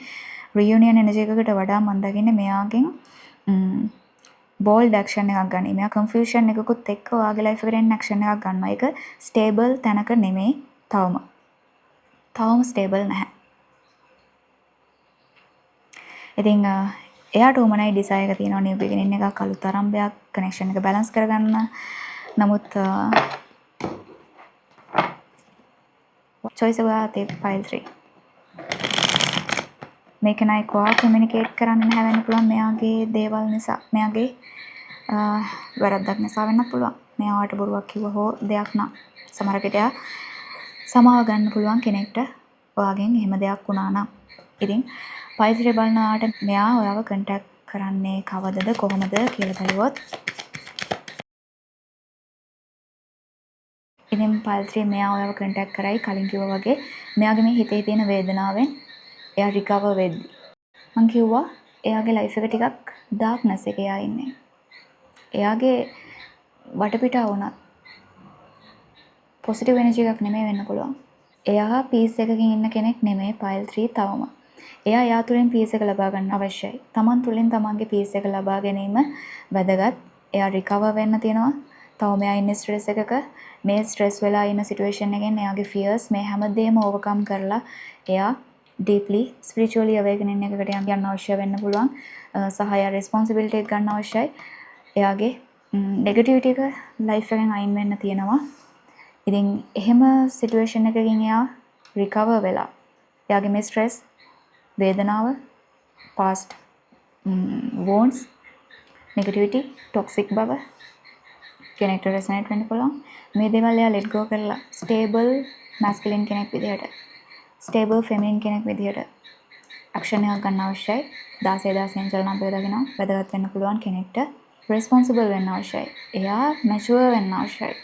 රීයුනියන් එනර්ජි එකකට වඩා මම දකින්නේ මෙයාගෙන් බෝල්ඩ් ඇක්ෂන් එකක් ගනි. මෙයා කන්ෆියුෂන් එකකුත් එක්ක ඔයාගේ ලයිෆ් එකට එන්න ඇක්ෂන් එකක් ගන්නවා. ඒක ස්ටේබල් තැනක නෙමෙයි. තවම ස්ටේබල් නැහැ. ඉතින් එයාට උමනයි ඩිසයර් එක තියෙනවා නිව් බිගිනින් එකක්, අලුත් ආරම්භයක්, කනෙක්ෂන් එක බැලන්ස් කරගන්න. නමුත් choice එක ඔයා තේ file 3. මේක නයි කොහා කමියුනිකේට් කරන්න නැහැ වෙන්න පුළුවන් මෙයාගේ දේවල් නිසා. මෙයාගේ වැරද්දක් නිසා වෙන්නත් පුළුවන්. මෙයාට බොරුවක් කිව්ව හෝ දෙයක් නම් සමහර විට එයා සමාව ගන්න පුළුවන් කෙනෙක්ට ඔයාගෙන් එහෙම දෙයක් වුණා නම්. ඉතින් file 3 බලනවාට මෙයා ඔයාව contact කරන්නේ කවදද කොහොමද කියලා බලුවොත් ඉතින් file 3 මෙයා ඔයාව contact කරයි කලින් කිව්වා වගේ මෙයාගේ මේ හිතේ තියෙන වේදනාවෙන් එයා recover වෙද්දි මං කිව්වා එයාගේ life එක ටිකක් darkness එකේ එයා ඉන්නේ. එයාගේ වටපිටාව උනත් positive energy එකක් නෙමෙයි වෙන්න පුළුවන්. එයා peace එකකින් ඉන්න කෙනෙක් නෙමෙයි file 3 තවම. එයා තුලින් peace එක ලබා ගන්න අවශ්‍යයි. Taman තුලින් Tamanගේ peace එක ලබා ගැනීම වැදගත්. එයා recover වෙන්න තියෙනවා. තව මෙයා ඉන්නේ stress එකක. මේ stress වෙලා ඉන්න situation එකෙන් එයාගේ fears මේ හැමදේම overcome කරලා එයා deeply spiritually awakening එකකට යන්න අවශ්‍ය වෙන්න පුළුවන්. සහ එයා responsibility එක ගන්න අවශ්‍යයි. එයාගේ negativity එක life එකෙන් අයින් වෙන්න තියෙනවා. ඉතින් එහෙම situation එකකින් එයා recover වෙලා එයාගේ මේ stress වේදනාව past wounds negativity toxic බව කෙනෙක්ට resonate වෙන්න පුළුවන්. මේ දේවල් එයා let go කරලා stable masculine කෙනෙක් විදිහට stable feminine කෙනෙක් විදිහට action එකක් ගන්න අවශ්‍යයි. 16 චලන බෙදාගෙන වැදගත් වෙන්න පුළුවන් කෙනෙක්ට responsible වෙන්න අවශ්‍යයි. එයා mature වෙන්න අවශ්‍යයි.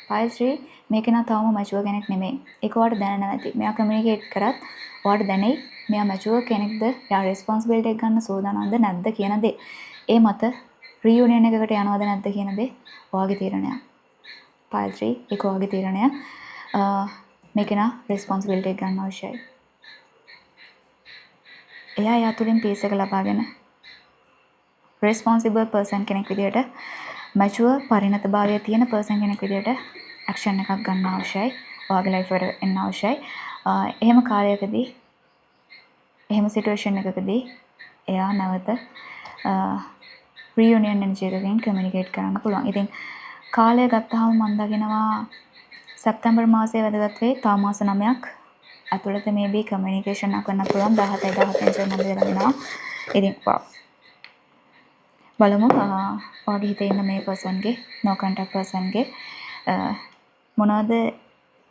file 3 මේක නා තාම mature කෙනෙක් නෙමෙයි. ඒක ඔයාලට දැනෙන්නේ නැති. මෙයා communicate කරත් ඔයාලට දැනෙයි මෙයා mature කෙනෙක්ද, එයා responsibility එක ගන්න සූදානම්ද නැද්ද කියන දේ. ඒ මත reunion එකකට යනවද නැද්ද කියන දේ ඔයාගේ තීරණයක්. file 3 ඒක ඔයාගේ තීරණය. මේක නා responsibility එක ගන්න අවශ්‍යයි. එයා තුලින් peace එක ලබාගෙන responsible person කෙනෙක් විදිහට mature පරිණතභාවය තියෙන person කෙනෙක් විදිහට action එකක් ගන්න අවශ්‍යයි. ඔයාගේ life එකට එන්න අවශ්‍යයි. එහෙම කාලයකදී එහෙම situation එකකදී එයා නැවත reunion energy එකකින් communicate කරන්න පුළුවන්. ඉතින් කාලය ගත්තාම මම දකිනවා සැප්තැම්බර් මාසයේ වැදගත් වෙයි. තව මාස 9ක් ඇතුළත maybe communication එකක් වෙන්න පුළුවන්. 17 මම දෙනවා. ඉතින් බලමු ඔයාගේ හිතේ ඉන්න මේ personගේ no contact personගේ මොනවද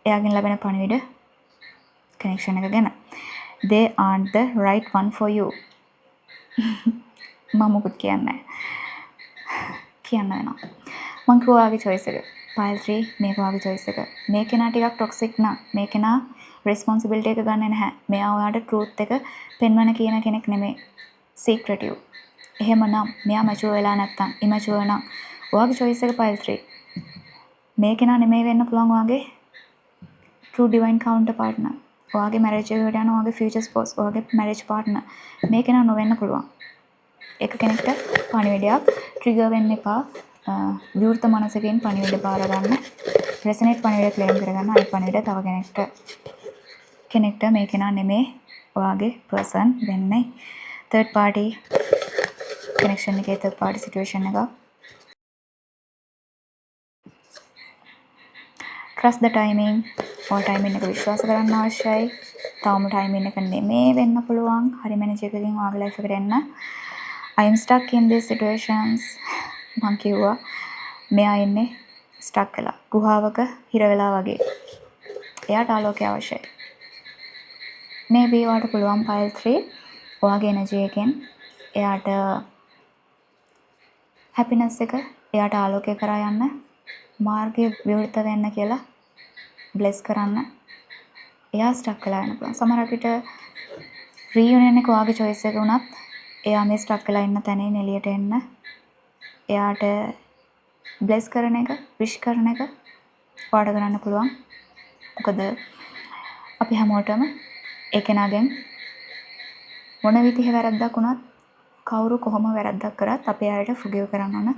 එයාගෙන් ලැබෙන පණිවිඩ connection එක ගැන. They aren't the right one for you. මම මොකද කියන්නේ වෙනවා. මං කිව්වා ඔයාගේ choice එක. file 3 මේක ඔයාගේ choice එක. මේ කෙනා ටිකක් toxic නම් මේ කෙනා responsibility එක ගන්නෙ නැහැ. මෙයා ඔයාට truth එක පෙන්වන කියන කෙනෙක් නෙමෙයි. secretive. එහෙමනම් මෙයා mature වෙලා නැත්තම් immature නම් ඔයාගේ choice එක file 3. මේ කෙනා නෙමෙයි වෙන්න පුළුවන් ඔයාගේ true divine counterpart න. ඔයාගේ marriage එකට යන ඔයාගේ future spouse, ඔයාගේ marriage partner මේ කෙනා නොවෙන්න පුළුවන්. එක කෙනෙක්ට පණිවිඩයක් trigger වෙන්න එපා. විවෘත මනසකින් පණිවිඩ බාර ගන්න. resonate පණිවිඩ claim කරගන්න. අනිත් පණිවිඩ තව කෙනෙක්ට මේ කෙනා නෙමෙයි ඔයාගේ person වෙන්නේ. third party connection එකේ third party situation එක. trust the timing. timing එක විශ්වාස කරන්න අවශ්‍යයි. තවම timing එක නෙමෙයි වෙන්න පුළුවන්. හරි මැනේජ් එකකින් ඔයාගේ life එකට එන්න. I am stuck in these situations. මං කිව්වා මෙයා ඉන්නේ stuck වෙලා. ගුහාවක හිර වෙලා වගේ. එයාට ආලෝකය අවශ්‍යයි. maybe ඔයාට පුළුවන් file 3 ඔයාගේ energy එකෙන් එයාට happiness එක එයාට ආලෝකය කරා යන්න මාර්ගය විවෘත වෙන්න කියලා bless කරන්න. එයා stuck වෙලා යන පුළුවන්. සමහර විට reunion එක ඔයාගේ choice එක උනත් එයා මේ stuck වෙලා ඉන්න තැනින් එළියට එන්න එයාට bless කරන එක, wish කරන එක ඔයාට කරන්න පුළුවන්. මොකද අපි හැමෝටම ඒ කෙනාගෙන් මොන විදිහේ වැරද්දක් වුණත් කවුරු කොහොම වැරද්දක් කරත් අපේ අයට ෆොගිව් කරන්න ඕන,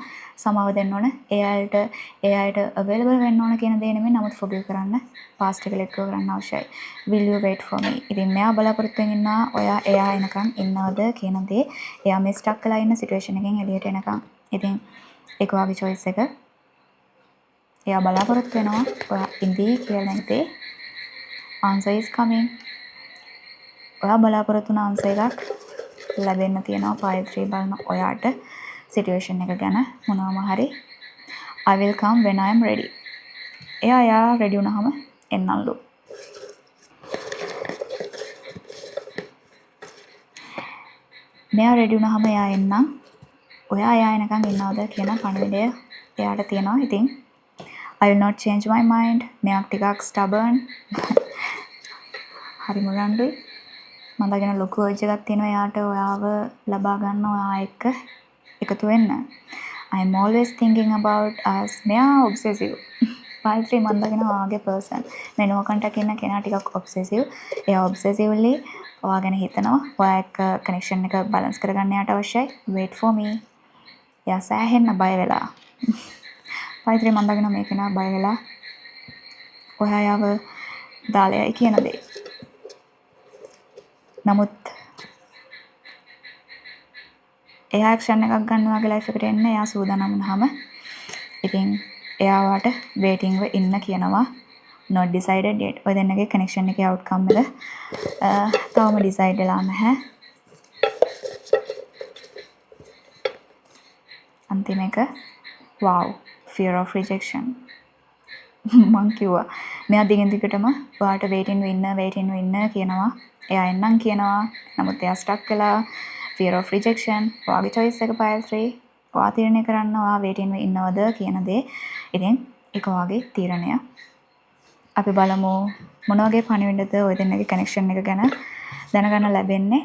සමාව දෙන්න ඕන. ඒ අයට අවైలබල් වෙන්න ඕන කියන දේ නෙමෙයි, නමුත් ෆොගිව් කරන්න, පාස්ට් එක ලෙට් ගෝ කරන්න අවශ්‍යයි. will you wait for me? ඉතින් මෙයා බලාපොරොත්තු වෙන ඉන්නවා ඔයා එයා එනකන් ඉන්නවද කියන දේ. එයා මේ ස්ටක් වෙලා ඉන්න සිටුේෂන් එකෙන් එළියට එනකන්. ඉතින් ඒක ඔයාගේ choice එක. එයා බලාපොරොත්තු වෙනවා ඔයා ඉඳී කියලා ඉතින් answer is coming. ඔයා බලාපොරොත්තු වුණ answer එකක් ලැබෙන්න තියෙනවා file 3 බලන ඔයාට සිටුේෂන් එක ගැන මොනවාම හරි. I will come when I am ready. එයා ready වුණාම එන්නම්ලු. මෙයා ready වුණාම එයා එන්නම්. ඔයා එනකන් ඉන්නවද කියන පණිවිඩය එයාට තියෙනවා. ඉතින් I will not change my mind. මෙයා ටිකක් stubborn. හරි මොරන්ඩුයි. මම දගෙන ලොකු urge එකක් තියෙනවා එයාට ඔයාව ලබා ගන්න ඔයා එක්ක එකතු වෙන්න. I am always thinking about us. මෙයා obsessive. Paltry මම දගෙන ඔයාගේ person. මේ no contact ඉන්න කෙනා ටිකක් obsessive. එයා obsessively ඔයා ගැන හිතනවා. ඔයා එක්ක connection එක balance කරගන්න යාට අවශ්‍යයි. Wait for me. එයා සෑහෙන්න බය වෙලා. Paltry මම දගෙන මේ කෙනා බය වෙලා ඔයා යව දාලයයි කියන දේ. නමුත් එයා ඇක්ෂන් එකක් ගන්න ඔයාගේ ලයිෆ් එකට එන්න එයා සූදානම් වුණාම ඉතින් එයාට වේටින්ග්ව ඉන්න කියනවා. not decided yet. ඔය දෙන්නගේ කනෙක්ෂන් එකේ outcome එක තාම decide වෙලා නැහැ. අන්තිම එක wow, fear of rejection. මං කිව්වා මෙයා දිගින් දිගටම ඔයාට waiting වෙන්න කියනවා. එයා එන්නම් කියනවා. නමුත් එයා stuck වෙලා fear of rejection. ඔයාගේ choice එක file 3. ඔයා තීරණය කරන්න ඔයා waiting ඉන්නවද කියන දේ. ඉතින් ඒක ඔයාගේ තීරණය. අපි බලමු මොන වගේ පණිවිඩද ඔය දෙන්නගේ කනෙක්ෂන් එක ගැන දැනගන්න ලැබෙන්නේ.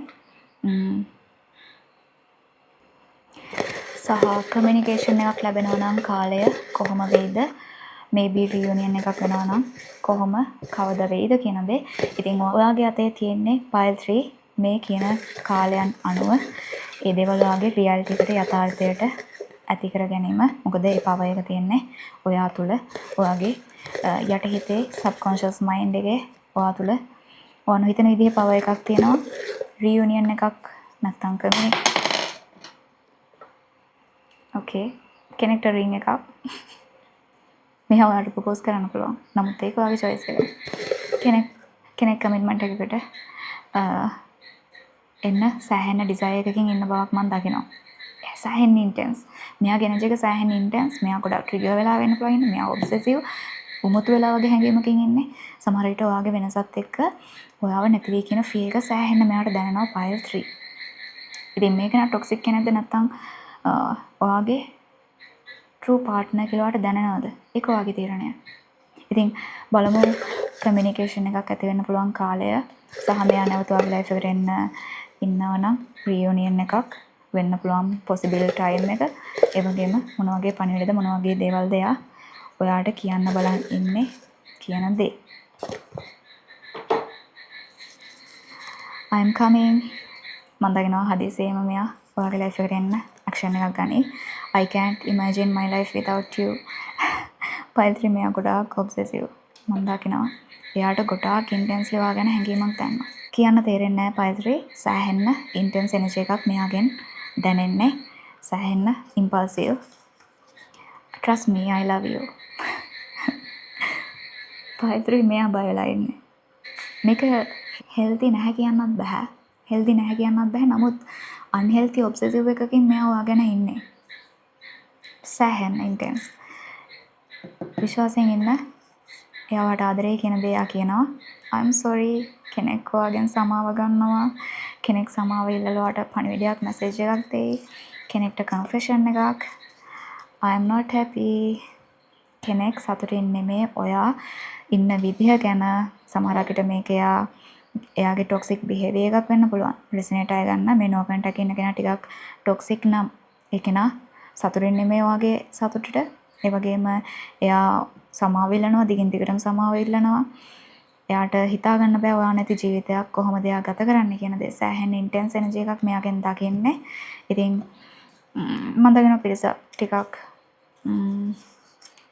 සහ කමියුනිකේෂන් එකක් ලැබෙනවා නම් කාලය කොහොම වෙයිද? maybe reunion එකක් වෙනවා නම් කොහොම කවද වෙයිද කියන දේ. ඉතින් ඔයාගේ අතේ තියෙන්නේ file 3 මේ කියන කාලයන් අනුව ඒ දේවල් ඔයාගේ reality එකට යථාර්ථයට ඇති කර ගැනීම. මොකද ඒ power එක තියෙන්නේ ඔයා තුල. ඔයාගේ යටිහිතේ subconscious mind එකේ ඔයා තුල ඔන්න හිතන විදිහේ power එකක් තියෙනවා. reunion එකක් නැත්තම් okay කෙනෙක්ට ring එකක් මෙහා ඔයාලට ප්‍රොපෝස් කරන්න පුළුවන්. නමුත් ඒක ඔයාගේ choice එක. කෙනෙක් කමිට්මන්ට් එකකට එන්න සෑහෙන desire එකකින් ඉන්න බවක් මම දකිනවා. සෑහෙන intense. මෙයාගේ energy එක සෑහෙන intense. මෙයා ගොඩක් trigger වෙලා වෙන්න පුළුවන් ඉන්නේ. මෙයා obsessive උමුතු වෙලා වගේ හැඟීමකින් ඉන්නේ. සමහර විට ඔයාගේ වෙනසත් එක්ක ඔයාව නැති වෙයි කියන feel එක සෑහෙන මෙයාට දැනෙනවා file 3. ඉතින් මේක නා toxic කෙනෙක්ද නැත්නම් ඔයාගේ true partner කියලා ඔයාට දැනෙනවද? ඒක ඔයාගේ තීරණය. ඉතින් බලමු communication එකක් ඇති වෙන්න පුළුවන් කාලය සහ මෙයා නැවත ඔයාගේ life එකට එන්න ඉන්නවා නම් reunion එකක් වෙන්න පුළුවන් possible time එක. ඒ වගේම මොන වගේ පණිවිඩද මොන වගේ දේවල්ද එයා ඔයාට කියන්න බලන් ඉන්නේ කියන දේ. I am coming. මම දකිනවා හදිසියෙම මෙයා ඔයාගේ life එකට එන්න action එකක් ගනි. I can't imagine my life without you. පයිත්‍රි මෙයා ගොඩාක් obsessive. මම දකිනවා එයාට ගොඩාක් intensely ඔයා ගැන හැඟීමක් දැනෙනවා. කියන්න තේරෙන්නේ නැහැ පයිත්‍රි. සෑහෙන්න intense energy එකක් මෙයාගෙන් දැනෙන්නේ. සෑහෙන්න impulsive. Trust me, I love you. පයිත්‍රි මෙයා බය වෙලා ඉන්නේ. මේක healthy නැහැ කියන්නත් බෑ. healthy නැහැ කියන්නත් බෑ. නමුත් unhealthy obsessive එකකින් මෙයා ඔයා ගැන ඉන්නේ. සෑහෙන්න intense. විශ්වාසයෙන් ඉන්න. එයාට ආදරේ කියන දේ එයා කියනවා. I'm sorry. කෙනෙක් ඔයාගෙන් සමාව ගන්නවා. කෙනෙක් සමාව ඉල්ලලා ඔයාට පණිවිඩයක් message එකක් දෙයි. කෙනෙක්ට confession එකක්. I am not happy. කෙනෙක් සතුටින් නෙමේ ඔයා ඉන්න විදිහ ගැන. සමහරකට මේක එයාගේ toxic behavior එකක් වෙන්න පුළුවන්. resonate අය ගන්න මේ no contact ඉන්න කෙනා ටිකක් toxic නම් ඒ කෙනා සතුටින් නෙමේ ඔයාගේ සතුටට. ඒ වගේම එයා සමාව ඉල්ලනවා, දිගින් දිගටම සමාව ඉල්ලනවා. එයාට හිතා ගන්න බෑ ඔයා නැති ජීවිතයක් කොහොමද එයා ගත කරන්නේ කියන දේ. සෑහෙන ඉන්ටෙන්ස් එනර්ජි එකක් මෙයාගෙන් දකින්නේ. ඉතින් මම දකින පිරිස ටිකක්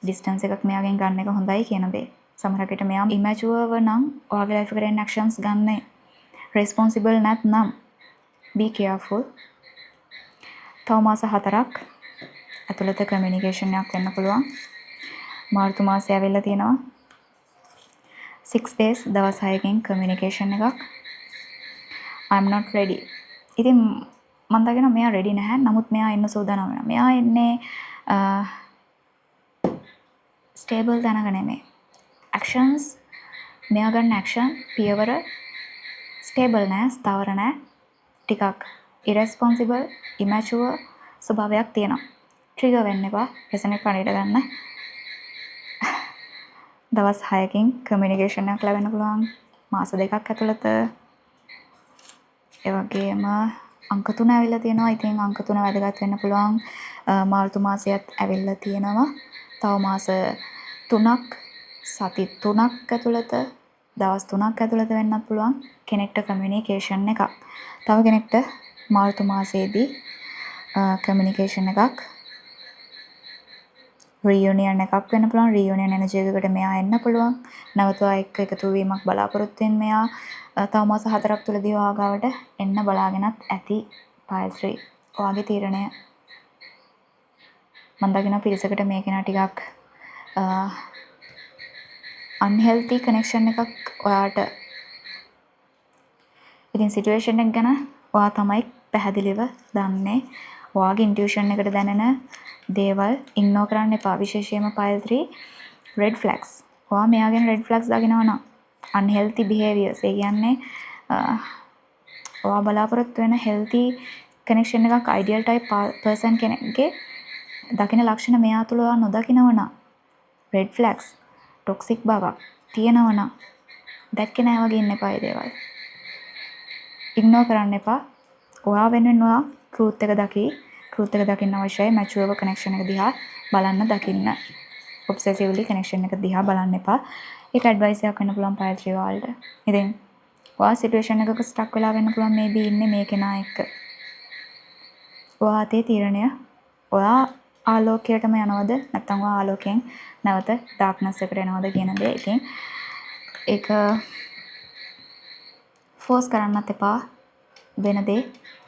ඩිස්ටන්ස් එකක් මෙයාගෙන් ගන්න එක හොඳයි කියන දේ. සමහර විට මෙයා ඉමැචුවර්ව නම් ඔයාගේ ලයිෆ් එකට එන ඇක්ෂන්ස් ගන්න රෙස්පොන්සිබල් නැත්නම් be careful. තව මාස 4ක් ඇතුළත කමියුනිකේෂන් එකක් වෙන්න පුළුවන්. මාර්තු මාසය ඇවිල්ලා තියෙනවා. 6 days දවස් 6කින් කමියුනිකේෂන් එකක්. I'm not ready. ඉතින් මම දකිනවා මෙයා රෙඩි නැහැ. නමුත් මෙයා එන්න සූදානම් වෙනවා. මෙයා එන්නේ ස්ටේබල් තැනක නෙමෙයි. actions මෙයා ගන්න action පියවර ස්ටේබල් නැහැ, ස්ථාවර නැහැ. ටිකක් irresponsible, immature ස්වභාවයක් තියෙනවා. ට්‍රිගර් වෙන්න එපා. resonate පණිවිඩ ගන්න. දවස් 6කින් කමියුනිකේෂන් එකක් ලැබෙන්න පුළුවන්. මාස 2ක් ඇතුළත. ඒ වගේම අංක 3 ඇවිල්ලා තියෙනවා. ඉතින් අංක 3 වැදගත් වෙන්න පුළුවන්. මාර්තු මාසයත් ඇවිල්ලා තියෙනවා. තව මාස 3ක් සති 3ක් ඇතුළත දවස් 3ක් ඇතුළත වෙන්නත් පුළුවන් කෙනෙක්ට කමියුනිකේෂන් එකක්. තව කෙනෙක්ට මාර්තු මාසයේදී කමියුනිකේෂන් එකක් රියුනියන් එකක් වෙන්න පුළුවන්. රියුනියන් එනර්ජි එකකට මෙයා එන්න පුළුවන්. නැවතුවා එක්ක එකතු වීමක් බලාපොරොත්තු වෙන මෙයා තව මාස 4ක් තුලදී ඔයාගාවට එන්න බලාගෙනත් ඇති. පයිල් 3 ඔයාගේ තීරණය. මම දකින පිරිසකට මේ කෙනා ටිකක් unhealthy connection එකක් ඔයාට. ඉතින් සිටුේෂන් එක ගැන ඔයා තමයි පැහැදිලිව දන්නේ. ඔයාගේ ඉන්ටියුෂන් එකට දැනෙන දේවල් ඉග්නෝර් කරන්න එපා. විශේෂයෙන්ම පයිල් 3 red flags. ඔයා මෙයාගෙන් red flags දකිනවා නම් unhealthy behaviors. ඒ කියන්නේ ඔයා බලාපොරොත්තු වෙන healthy connection එකක් ideal type person කෙනෙක්ගේ දකින ලක්ෂණ මෙයා තුල ඔයා නොදකිනවා නම් red flags toxic බවක් තියෙනවා නම් දැක්කේ නැහැ වගේ ඉන්න එපා. ඒ දේවල් ඉග්නෝර් කරන්න එපා. ඔයා වෙනුවෙන් ඔයා truth එක දකි. truth එක දකින්න අවශ්‍යයි. mature connection එක දිහා බලන්න දකින්න. obsessively connection එක දිහා බලන්න එපා. ඒක advice එකක් වෙන්න පුළුවන් පයිල් 3 වලට. ඉතින් ඔයා situation එකක stuck වෙලා වෙන්න පුළුවන් maybe ඉන්නේ මේ කෙනා එක්ක. ඔයා අතේ තීරණය. ඔයා ආලෝකයටම යනවද නැත්නම් ඔයා ආලෝකයෙන් නැවත darkness එකට එනවද කියන දේ. ඉතින් ඒක ෆෝස් කරන්නත් එපා. වෙන දේ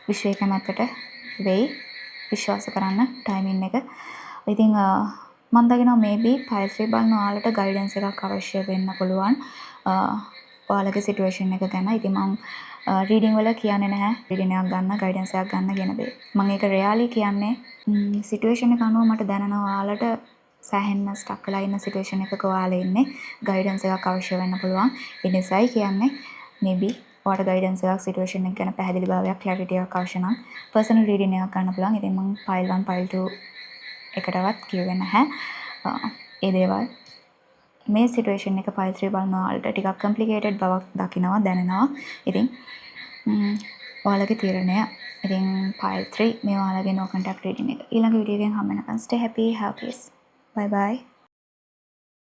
විශ්වය කැමැත්තට වෙයි. විශ්වාස කරන්න ටයිමින් එක. ඉතින් මම දකිනවා මේබී පයිල් 3 බලන ඔයාලට ගයිඩන්ස් එකක් අවශ්‍ය වෙන්න පුළුවන්. ඔයාලගේ සිටුේෂන් එක ගැන. ඉතින් මම රීඩින් වල කියන්නේ නැහැ රීඩින් එකක් ගන්න, ගයිඩන්ස් එකක් ගන්න කියන දේ. මම ඒක රියලි කියන්නේ සිටුේෂන් එක අනුව මට දැනෙනවා ඔයාලට සෑහෙන්න ස්ටක් වෙලා ඉන්න සිටුේෂන් එකක ඔයාලා ඉන්නේ. ගයිඩන්ස් එකක් අවශ්‍ය වෙන්න පුළුවන්. ඒ නිසායි කියන්නේ මේබී ඔයාලට ගයිඩන්ස් එකක් සිටුේෂන් එක ගැන පැහැදිලි භාවයක් ක්ලැරිටි එකක් අවශ්‍ය නම් පර්සනල් රීඩින් එකක් ගන්න පුළුවන්. ඉතින් මම පයිල් 1 පයිල් 2 එකටවත් කිව්වේ නැහැ. ඒ දේවල් මේ සිටුේෂන් එක පයිල් 3 බලන ඔයාලට ටිකක් කම්ප්ලිකේටඩ් බවක් දකිනවා දැනෙනවා. ඉතින් ඔයාලගේ තීරණය. ඉතින් පයිල් 3 මේ ඔයාලගේ no contact reading එක. ඊළඟ වීඩියෝ එකෙන් හම්බ වෙනකන් stay happy, have peace. Bye bye.